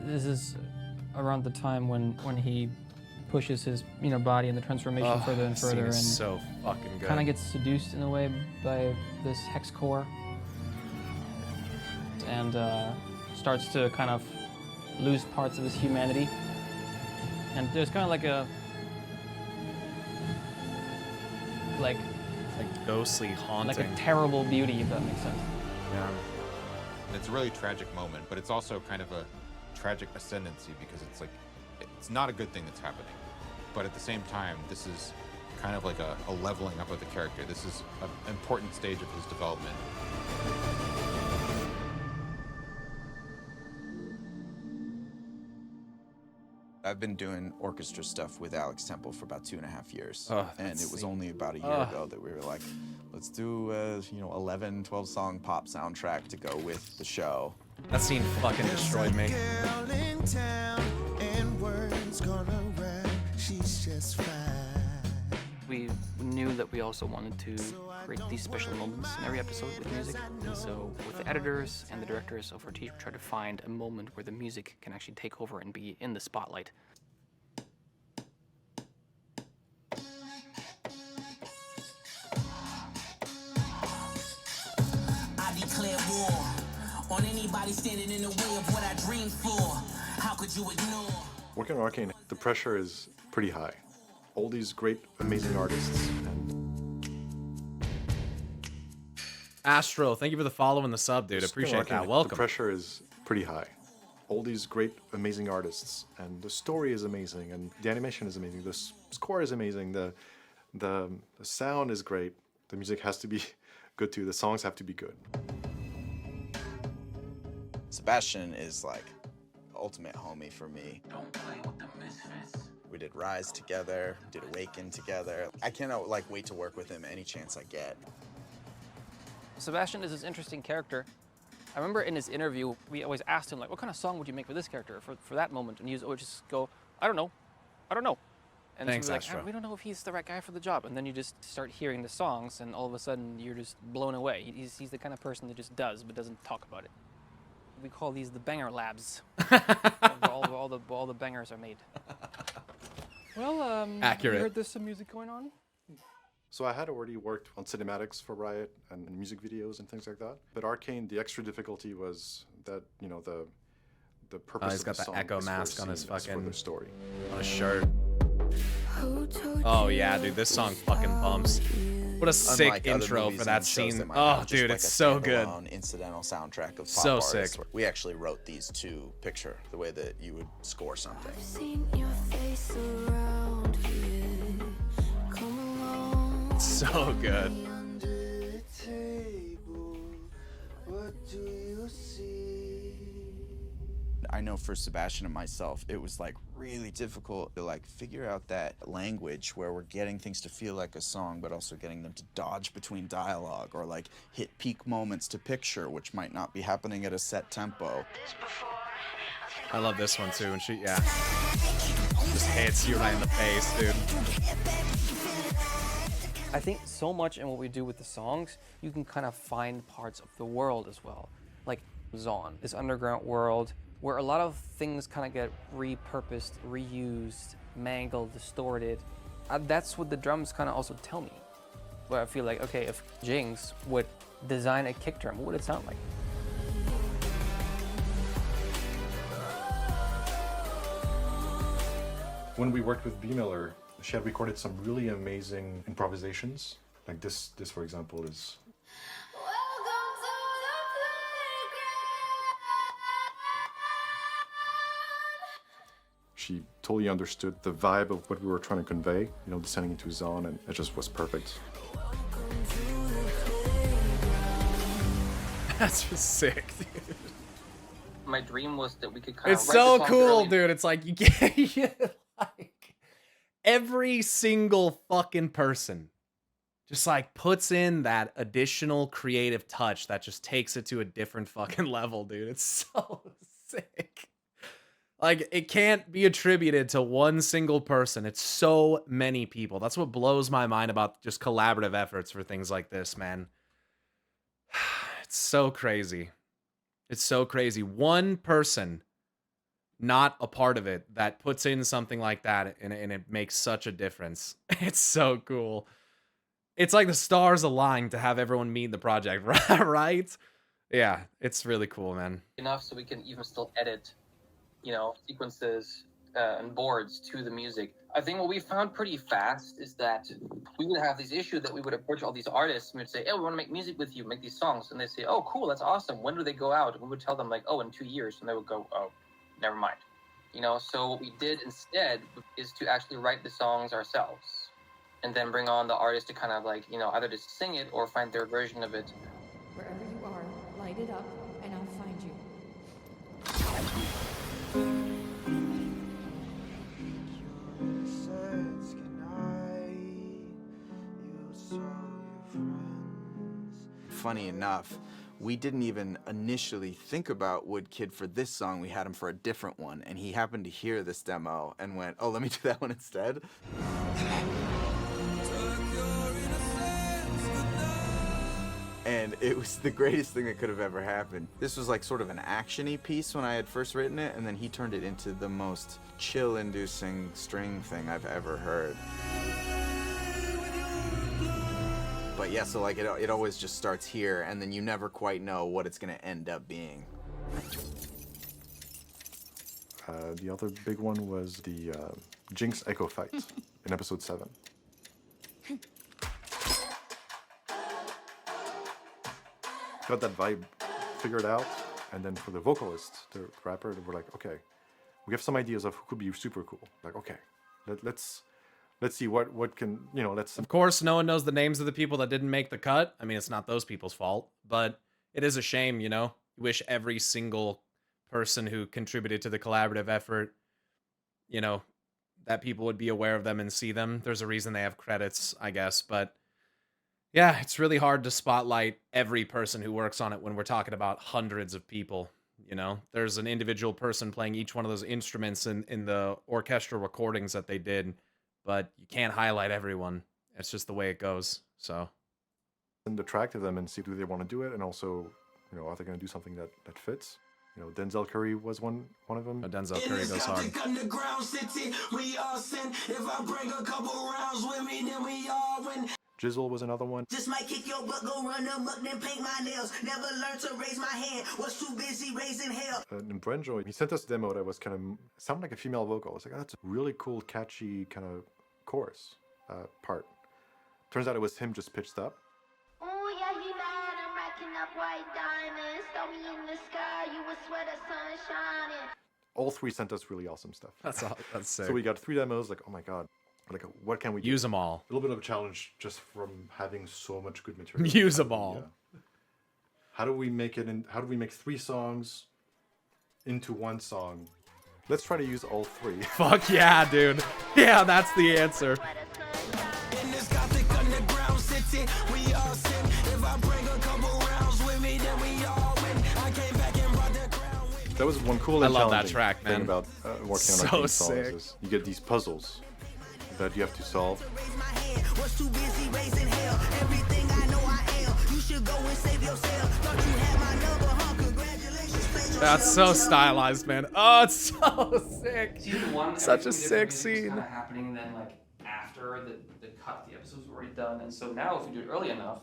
This is around the time when he pushes his body and the transformation further and further, and so fucking good. kind of gets seduced in a way by this hex core, and starts to kind of lose parts of his humanity. And there's kind of like ghostly haunting, like a terrible beauty, if that makes sense. Yeah. It's a really tragic moment, but it's also kind of a tragic ascendancy because it's like, it's not a good thing that's happening. But at the same time, this is kind of like a leveling up of the character. This is an important stage of his development. I've been doing orchestra stuff with Alex Temple for about 2.5 years. And it was sick. only about a year ago that we were like, let's do a 11, 12 song pop soundtrack to go with the show. That scene fucking destroyed me. We knew that we also wanted to create these special moments in every episode with music. And so with the editors and the directors of Fortiche, we tried to find a moment where the music can actually take over and be in the spotlight. I declare war on anybody standing in the way of what I dreamed for. How could you ignore? Working on Arcane, the pressure is pretty high. All these great, amazing artists. And Astro, thank you for the follow and the sub, dude. Appreciate that. Welcome. The pressure is pretty high. All these great, amazing artists, and the story is amazing, and the animation is amazing, the score is amazing, the sound is great, the music has to be good too, the songs have to be good. Sebastian is like the ultimate homie for me. Don't play with the misfits. We did Rise together, did Awaken together. I cannot wait to work with him any chance I get. Sebastian is this interesting character. I remember in his interview, we always asked him, like, what kind of song would you make for this character, for that moment? And he would just go, I don't know. And Thanks, so we're like, Astro. we don't know if he's the right guy for the job. And then you just start hearing the songs, and all of a sudden, you're just blown away. He's the kind of person that just does, but doesn't talk about it. We call these the banger labs. all the bangers are made. Well, Accurate. You heard there's some music going on? So I had already worked on cinematics for Riot and music videos and things like that. But Arcane, the extra difficulty was that, the purpose He's of got the the song echo is for mask the on his scene, it's for fucking the story. on his shirt. Oh yeah, dude, this song fucking bumps. What a sick Unlike other intro movies for that and shows scene. might Oh, have just dude, like it's a so good. standalone incidental soundtrack of pop So artists. sick. We actually wrote these to picture the way that you would score something. So good. I know for Sebastian and myself, it was like really difficult to like figure out that language where we're getting things to feel like a song, but also getting them to dodge between dialogue or like hit peak moments to picture, which might not be happening at a set tempo. I love this one too, and she, yeah, just hits you right in the face, dude. I think so much in what we do with the songs, you can kind of find parts of the world as well. Like Zon, this underground world where a lot of things kind of get repurposed, reused, mangled, distorted. That's what the drums kind of also tell me. Where I feel like, okay, if Jinx would design a kick drum, what would it sound like? When we worked with B. Miller, she had recorded some really amazing improvisations. Like this for example, is... She totally understood the vibe of what we were trying to convey, descending into Zon, and it just was perfect. That's just sick, dude. My dream was that we could kind of It's so cool, dude. It's like you get like every single fucking person just like puts in that additional creative touch that just takes it to a different fucking level, dude. It's so sick. Like, it can't be attributed to one single person. It's so many people. That's what blows my mind about just collaborative efforts for things like this, man. It's so crazy. It's so crazy. One person not a part of it that puts in something like that, and it makes such a difference. It's so cool. It's like the stars aligned to have everyone meet the project, right? Yeah, it's really cool, man. Enough so we can even still edit, you know, sequences and boards to the music. I think what we found pretty fast is that we would have this issue that we would approach all these artists and we'd say, hey, we want to make music with you, make these songs. And they'd say, oh, cool, that's awesome. When do they go out? And we would tell them, like, oh, in 2 years. And they would go, oh, never mind. You know, so what we did instead is to actually write the songs ourselves and then bring on the artist to kind of like, you know, either just sing it or find their version of it. Wherever you are, light it up and I'll find you. Funny enough, we didn't even initially think about Woodkid for this song. We had him for a different one, and he happened to hear this demo and went, oh, let me do that one instead. And it was the greatest thing that could have ever happened. This was like sort of an action-y piece when I had first written it, and then he turned it into the most chill-inducing string thing I've ever heard. But yeah, so like it always just starts here, and then you never quite know what it's gonna end up being. The other big one was the Jinx Echo fight in episode 7. Got that vibe figured out, and then for the vocalist, the rapper, we're like, okay, we have some ideas of who could be super cool. Like, okay, let's see what can, you know, let's... Of course, no one knows the names of the people that didn't make the cut. I mean, it's not those people's fault, but it is a shame, you know? You wish every single person who contributed to the collaborative effort, you know, that people would be aware of them and see them. There's a reason they have credits, I guess, but yeah, it's really hard to spotlight every person who works on it when we're talking about hundreds of people, you know? There's an individual person playing each one of those instruments in the orchestral recordings that they did, but you can't highlight everyone. It's just the way it goes, so. And attract them and see do they want to do it, and also, you know, are they going to do something that fits? You know, Denzel Curry was one of them. Denzel Curry goes hard. Jizzle was another one. Just might kick your butt, go run amok, then paint my nails. Never learned to raise my hand, was too busy raising hell. And Brenjo, he sent us a demo that was kind of, sounded like a female vocal. I was like, oh, that's a really cool, catchy kind of chorus part. Turns out it was him just pitched up. Oh yeah, you mad, I'm racking up white diamonds. Throw me in the sky, you would swear the sun shining. All three sent us really awesome stuff. That's sick. So we got 3 demos, like, oh my god. Like, what can we do? Use them all. A little bit of a challenge just from having so much good material. Use them all. Yeah. How do we make it in? How do we make 3 songs into 1 song? Let's try to use all 3. Fuck yeah, dude. Yeah, that's the answer. In this gothic underground city, we all sin. If I bring a couple rounds with me, then we all win. I came back and brought the crown with me. That was one cool and I love that challenging track, man. thing about working on So Arcane sick. songs is you get these puzzles that you have to solve. Was too busy raising hell. Everything I know I am. You should go and save yourself. Thought you had my number, huh? Congratulations. That's so stylized, man. Oh, it's so sick. Season 1, Such a everything sick different music was scene. kind of happening then, like after the cut, the episodes were already done, and so now if we do it early enough,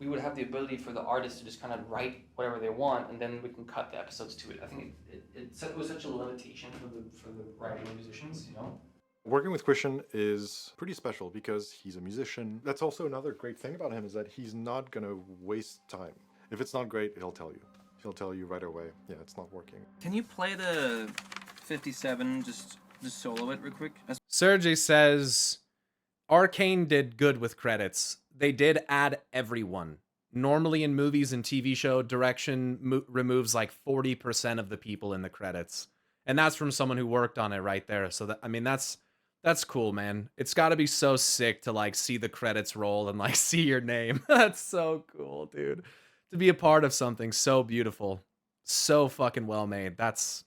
we would have the ability for the artist to just kind of write whatever they want, and then we can cut the episodes to it. I think it was such a limitation for the writing musicians, you know. Working with Christian is pretty special because he's a musician. That's also another great thing about him is that he's not going to waste time. If it's not great, he'll tell you. He'll tell you right away, yeah, it's not working. Can you play the 57, just solo it real quick? Sergey says, Arcane did good with credits. They did add everyone. Normally in movies and TV show, direction removes like 40% of the people in the credits. And that's from someone who worked on it right there. So that, I mean, that's cool, man. It's got to be so sick to like see the credits roll and like see your name. That's so cool, dude. To be a part of something so beautiful, so fucking well made. That's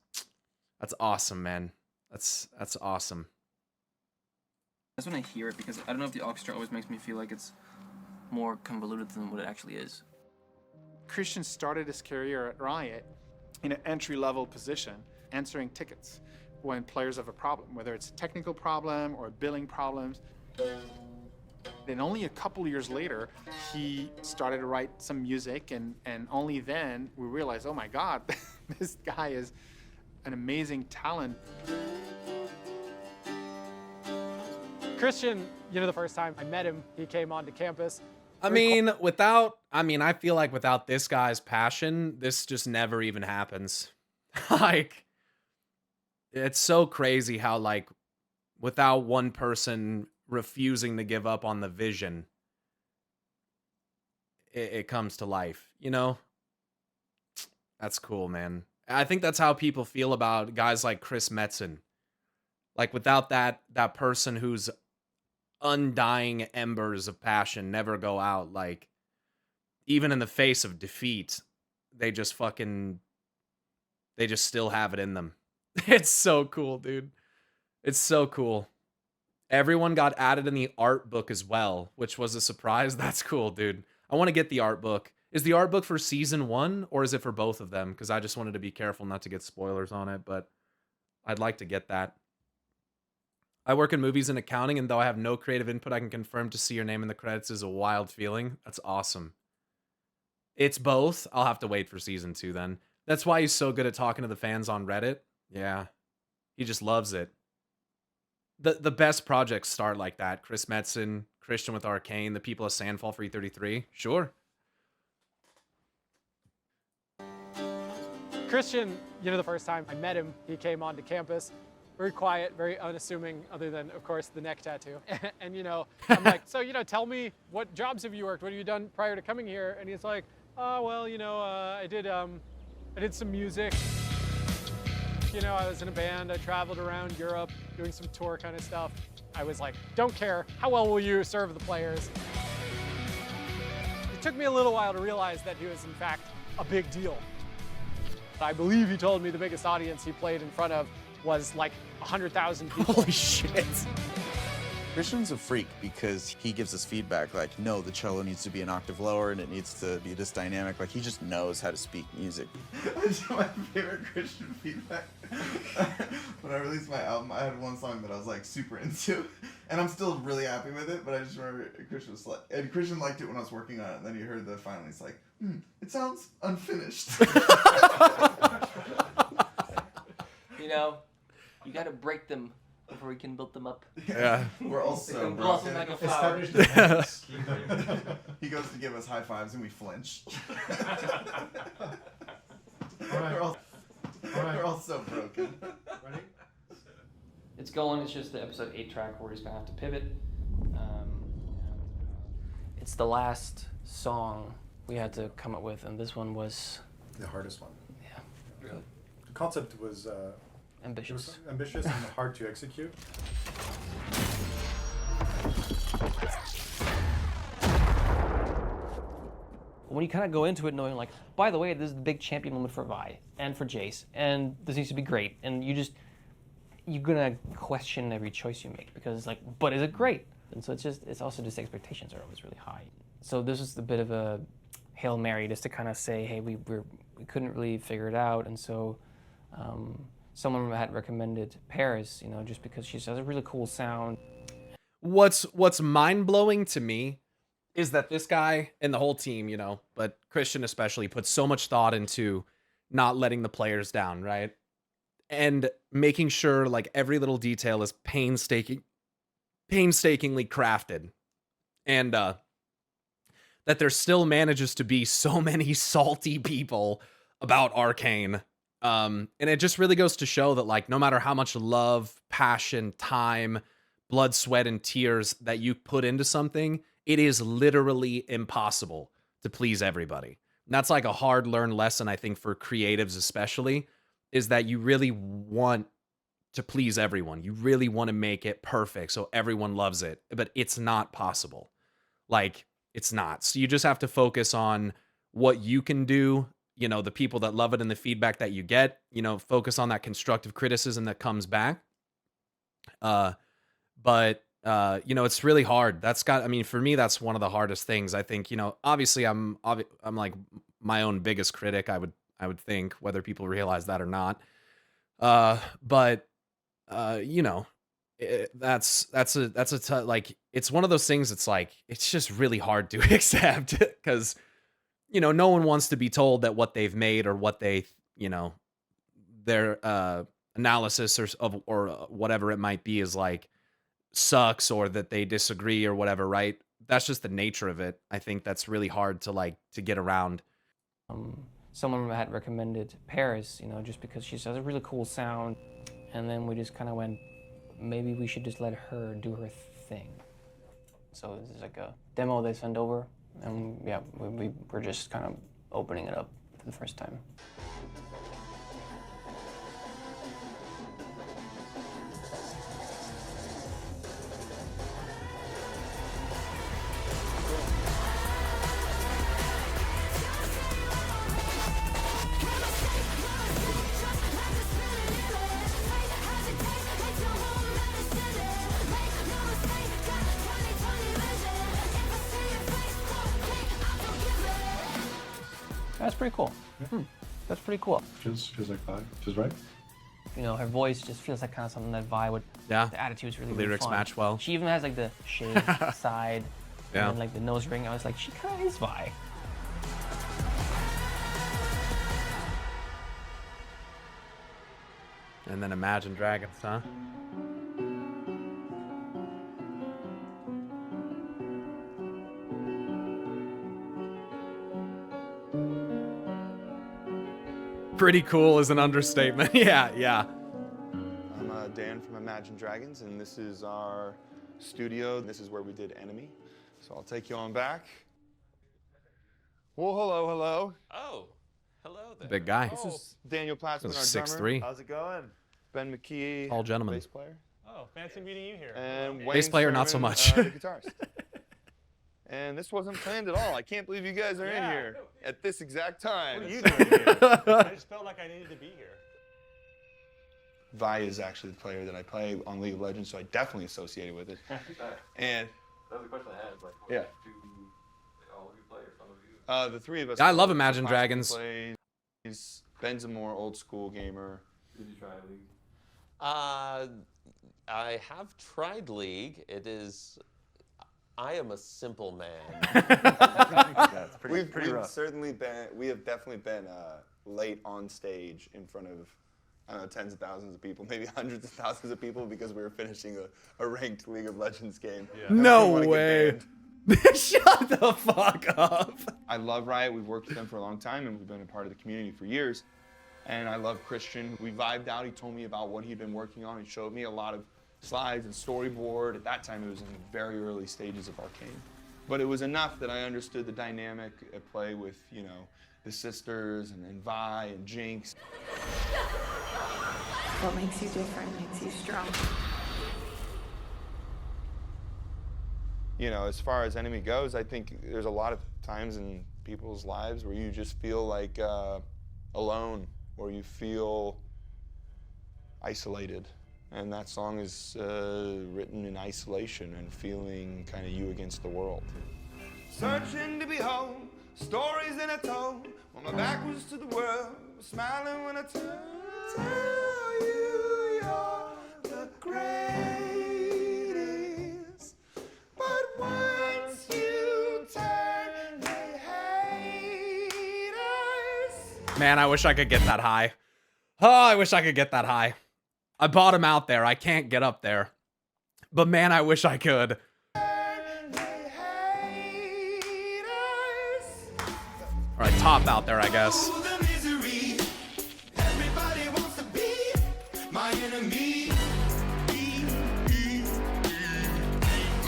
That's awesome, man. That's awesome. That's when I hear it, because I don't know if the orchestra always makes me feel like it's more convoluted than what it actually is. Christian started his career at Riot in an entry-level position, answering tickets when players have a problem, whether it's a technical problem or billing problems. Then only a couple years later, he started to write some music, and only then we realized, oh my God, this guy is an amazing talent. Christian, the first time I met him, he came onto campus. I feel like without this guy's passion, this just never even happens. Like, it's so crazy how, like, without one person refusing to give up on the vision, it comes to life, That's cool, man. I think that's how people feel about guys like Chris Metzen. Like, without that person whose undying embers of passion never go out, like, even in the face of defeat, they just still have it in them. It's so cool, dude. It's so cool. Everyone got added in the art book as well, which was a surprise. That's cool, dude. I want to get the art book. Is the art book for season 1 or is it for both of them? Because I just wanted to be careful not to get spoilers on it, but I'd like to get that. I work in movies and accounting, and though I have no creative input, I can confirm to see your name in the credits is a wild feeling. That's awesome. It's both. I'll have to wait for season 2 then. That's why he's so good at talking to the fans on Reddit. Yeah. He just loves it. The best projects start like that. Chris Metzen, Christian with Arcane, the people of Sandfall for E33. Sure. Christian, the first time I met him, he came onto campus. Very quiet, very unassuming, other than, of course, the neck tattoo. And, I'm like, so, tell me, what jobs have you worked? What have you done prior to coming here? And he's like, oh, well, I did some music. I was in a band. I traveled around Europe doing some tour kind of stuff. I was like, don't care. How well will you serve the players? It took me a little while to realize that he was, in fact, a big deal. I believe he told me the biggest audience he played in front of was like 100,000 people. Holy shit. Christian's a freak because he gives us feedback like, no, the cello needs to be an octave lower and it needs to be this dynamic. Like, he just knows how to speak music. That's my favorite Christian feedback. When I released my album, I had one song that I was like super into, and I'm still really happy with it, but I just remember Christian was like, and Christian liked it when I was working on it, and then he heard the final, he's like, it sounds unfinished. You gotta break them before we can build them up. Yeah. We're all so blossom like a flower. He goes to give us high fives and we flinch. We're all so broken. Ready? It's going. It's just the episode 8 track where he's gonna have to pivot. It's the last song we had to come up with, and this one was the hardest one. Yeah, really. The concept was ambitious. It was ambitious and hard to execute. When you kind of go into it knowing, like, by the way, this is the big champion moment for Vi and for Jace, and this needs to be great, and you're gonna question every choice you make because it's like, but is it great? And so it's also just expectations are always really high. So this is a bit of a Hail Mary just to kind of say, hey, we couldn't really figure it out, and so someone had recommended Paris, just because she has a really cool sound. What's mind-blowing to me is that this guy and the whole team, but Christian especially, put so much thought into not letting the players down, right? And making sure like every little detail is painstakingly crafted. And that there still manages to be so many salty people about Arcane. And it just really goes to show that, like, no matter how much love, passion, time, blood, sweat, and tears that you put into something, it is literally impossible to please everybody. And that's like a hard-learned lesson, I think, for creatives especially, is that you really want to please everyone. You really want to make it perfect so everyone loves it. But it's not possible. Like, it's not. So you just have to focus on what you can do you know, the people that love it and the feedback that you get, you know, focus on that constructive criticism that comes back. But you know, it's really hard. I mean, for me, that's one of the hardest things. I think, you know, obviously I'm like my own biggest critic, I would think, whether people realize that or not. But you know, like, it's one of those things. It's like, it's just really hard to accept because, you know, no one wants to be told that what they've made or what they, you know, their analysis or whatever it might be is like sucks, or that they disagree or whatever, right? That's just the nature of it. I think that's really hard to get around. Someone had recommended Paris, you know, just because she has a really cool sound, and then we just kind of went, maybe we should just let her do her thing. So this is like a demo they send over, and yeah, we're just kind of opening it up for the first time. That's pretty cool. Yeah. That's pretty cool. Feels like vibe. Feels right. You know, her voice just feels like kind of something that Vi would. Yeah. The attitude's really, The really lyrics fun. match well. She even has like the shaved side, Yeah. and like the nose ring. I was like, she kind of is Vi. And then Imagine Dragons, huh? Pretty cool is an understatement. Yeah. I'm Dan from Imagine Dragons, and this is our studio. This is where we did Enemy. So I'll take you on back. Well, hello. Oh, hello there. Big guy. This is Daniel Platzman, our This is drummer. 6'3". How's it going? Ben McKee, Tall gentleman. bass player. Oh, fancy meeting you here. And Bass Wayne player, not so Sermon, much. the guitarist. And this wasn't planned at all. I can't believe you guys are in here at this exact time. What are you doing here? I just felt like I needed to be here. Vi is actually the player that I play on League of Legends, so I definitely associated with it. And That was the question I had. Like, yeah. do all of you play, or some of you? The three of us. I love play. Imagine Platzman Dragons. plays. Ben's a more old school gamer. Did you try League? I have tried League. I am a simple man. Yeah, it's pretty we've rough. certainly been. We have definitely been late on stage in front of, I don't know, tens of thousands of people, maybe hundreds of thousands of people, because we were finishing a ranked League of Legends game. Yeah. No way. Shut the fuck up. I love Riot. We've worked with them for a long time, and we've been a part of the community for years. And I love Christian. We vibed out. He told me about what he'd been working on. He showed me a lot of slides and storyboard. At that time, it was in the very early stages of Arcane. But it was enough that I understood the dynamic at play with, you know, the sisters and Vi and Jinx. What makes you different makes you strong. You know, as far as Enemy goes, I think there's a lot of times in people's lives where you just feel like alone, or you feel isolated. And that song is written in isolation and feeling kind of you against the world. Searching to be home, stories in a tone. When my back was to the world, smiling when I turned. Tell you you're the greatest. But once you turn, they hate us. Man, I wish I could get that high. Oh, I wish I could get that high. I bottom out there. I can't get up there. But man, I wish I could. All right, top out there, I guess. Everybody wants to be my enemy.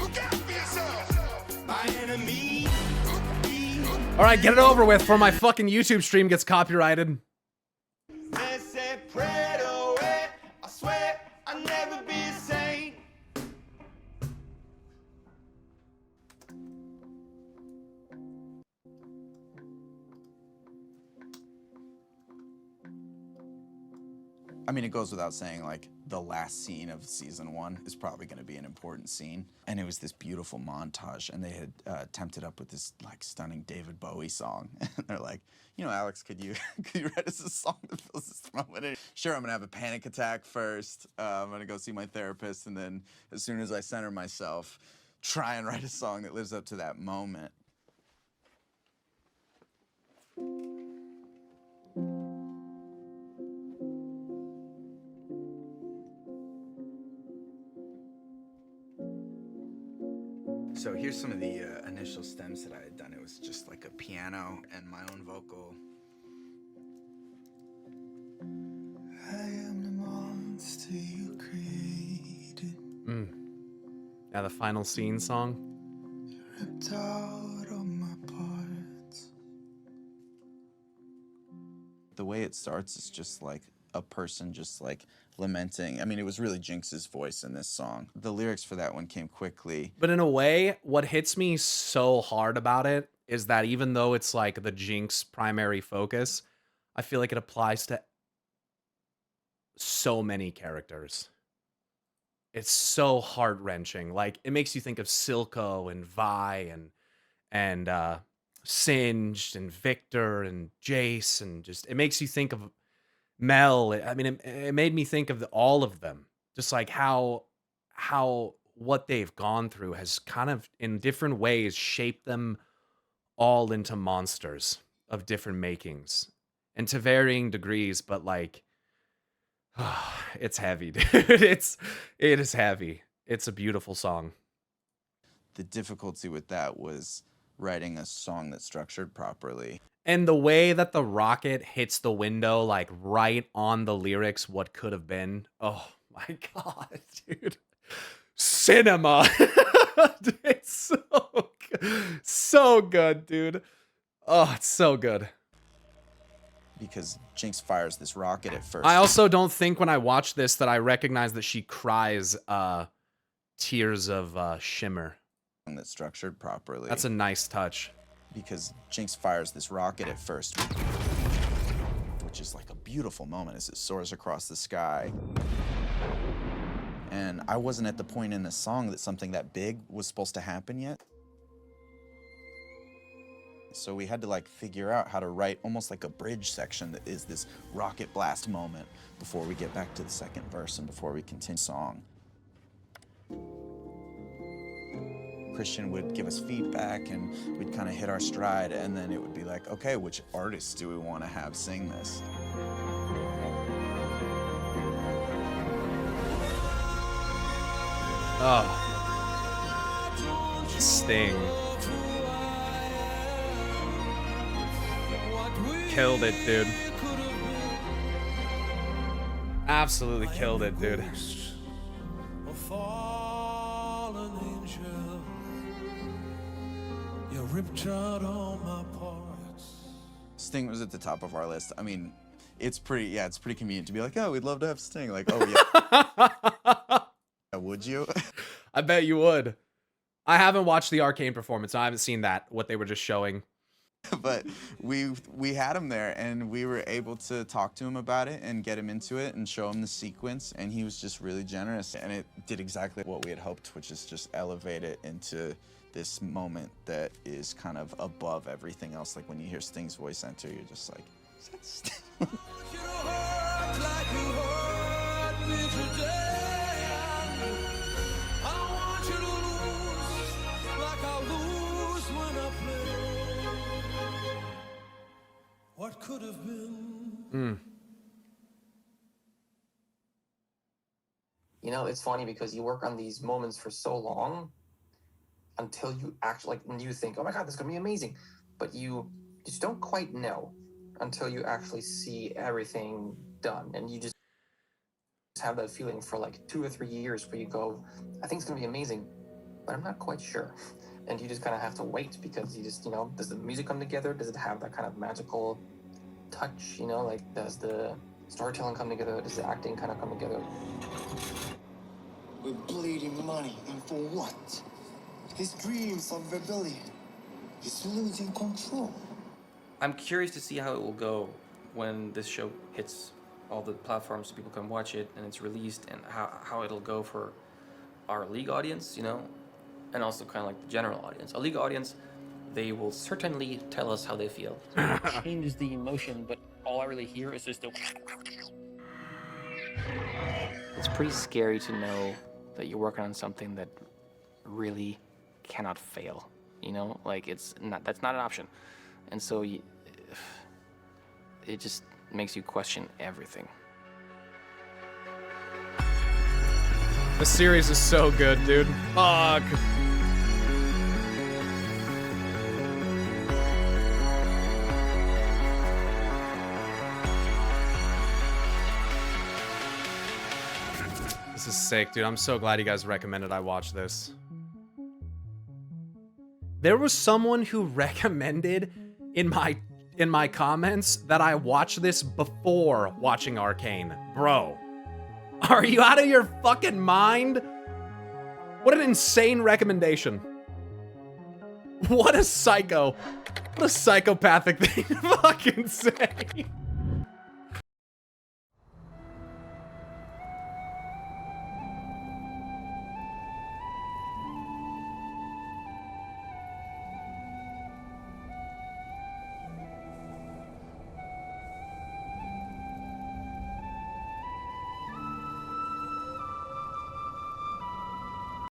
Look out for yourself. My enemy. All right, get it over with before my fucking YouTube stream gets copyrighted. They say pray to it. I swear I'll never be sane. I mean, it goes without saying, like, the last scene of season 1 is probably going to be an important scene. And it was this beautiful montage, and they had temped it up with this, like, stunning David Bowie song. And they're like, you know, Alex, could you write us a song that fills this moment? And sure, I'm going to have a panic attack first. I'm going to go see my therapist, and then as soon as I center myself, try and write a song that lives up to that moment. So here's some of the initial stems that I had done. It was just like a piano and my own vocal. I am the monster you created. Yeah, the final scene song. Ripped out of my parts. The way it starts is just like a person just like lamenting. I mean, it was really Jinx's voice in this song. The lyrics for that one came quickly. But in a way, what hits me so hard about it is that even though it's like the Jinx primary focus, I feel like it applies to so many characters. It's so heart-wrenching. Like, it makes you think of Silco and Vi and Singed and Victor and Jace, and just, it makes you think of Mel. I mean, it made me think of all of them. Just like how what they've gone through has kind of, in different ways, shaped them all into monsters of different makings. And to varying degrees, but like, it's heavy, dude. It is heavy. It's a beautiful song. The difficulty with that was writing a song that's structured properly. And the way that the rocket hits the window, like right on the lyrics, what could have been. Oh my God, dude. Cinema. It's so good, dude. Oh, it's so good. Because Jinx fires this rocket at first. I also don't think when I watch this that I recognize that she cries tears of shimmer. That's structured properly. That's a nice touch. Because Jinx fires this rocket at first, which is like a beautiful moment as it soars across the sky. And I wasn't at the point in the song that something that big was supposed to happen yet. So we had to like figure out how to write almost like a bridge section that is this rocket blast moment before we get back to the second verse and before we continue song. Christian would give us feedback and we'd kind of hit our stride, and then it would be like, okay, which artists do we want to have sing this? Oh. Sting. Killed it, dude. Absolutely killed it, dude. Ripped out all my parts. Sting was at the top of our list. I mean, it's pretty convenient to be like, oh, we'd love to have Sting. Like, oh yeah. Would you? I bet you would. I haven't watched the Arcane performance. I haven't seen that, what they were just showing. But we had him there, and we were able to talk to him about it and get him into it and show him the sequence, and he was just really generous, and it did exactly what we had hoped, which is just elevate it into this moment that is kind of above everything else. Like when you hear Sting's voice enter, you're just like, is that Sting? What could have been? You know, it's funny because you work on these moments for so long until you actually, like, and you think, oh my God, this is gonna be amazing. But you just don't quite know until you actually see everything done. And you just have that feeling for like 2 or 3 years where you go, I think it's gonna be amazing, but I'm not quite sure. And you just kind of have to wait because you just, you know, does the music come together? Does it have that kind of magical touch? You know, like, does the storytelling come together? Does the acting kind of come together? We're bleeding money, and for what? His dreams of rebellion. He's losing control. I'm curious to see how it will go when this show hits all the platforms so people can watch it and it's released, and how it'll go for our League audience, you know, and also kind of like the general audience. A League audience, they will certainly tell us how they feel. It changes the emotion, but all I really hear is just the... It's pretty scary to know that you're working on something that really cannot fail, you know? Like, that's not an option. And so it just makes you question everything. The series is so good, dude. Fuck. This is sick, dude. I'm so glad you guys recommended I watch this. There was someone who recommended in my comments that I watch this before watching Arcane. Bro, are you out of your fucking mind? What an insane recommendation. What a psycho. What a psychopathic thing to fucking say.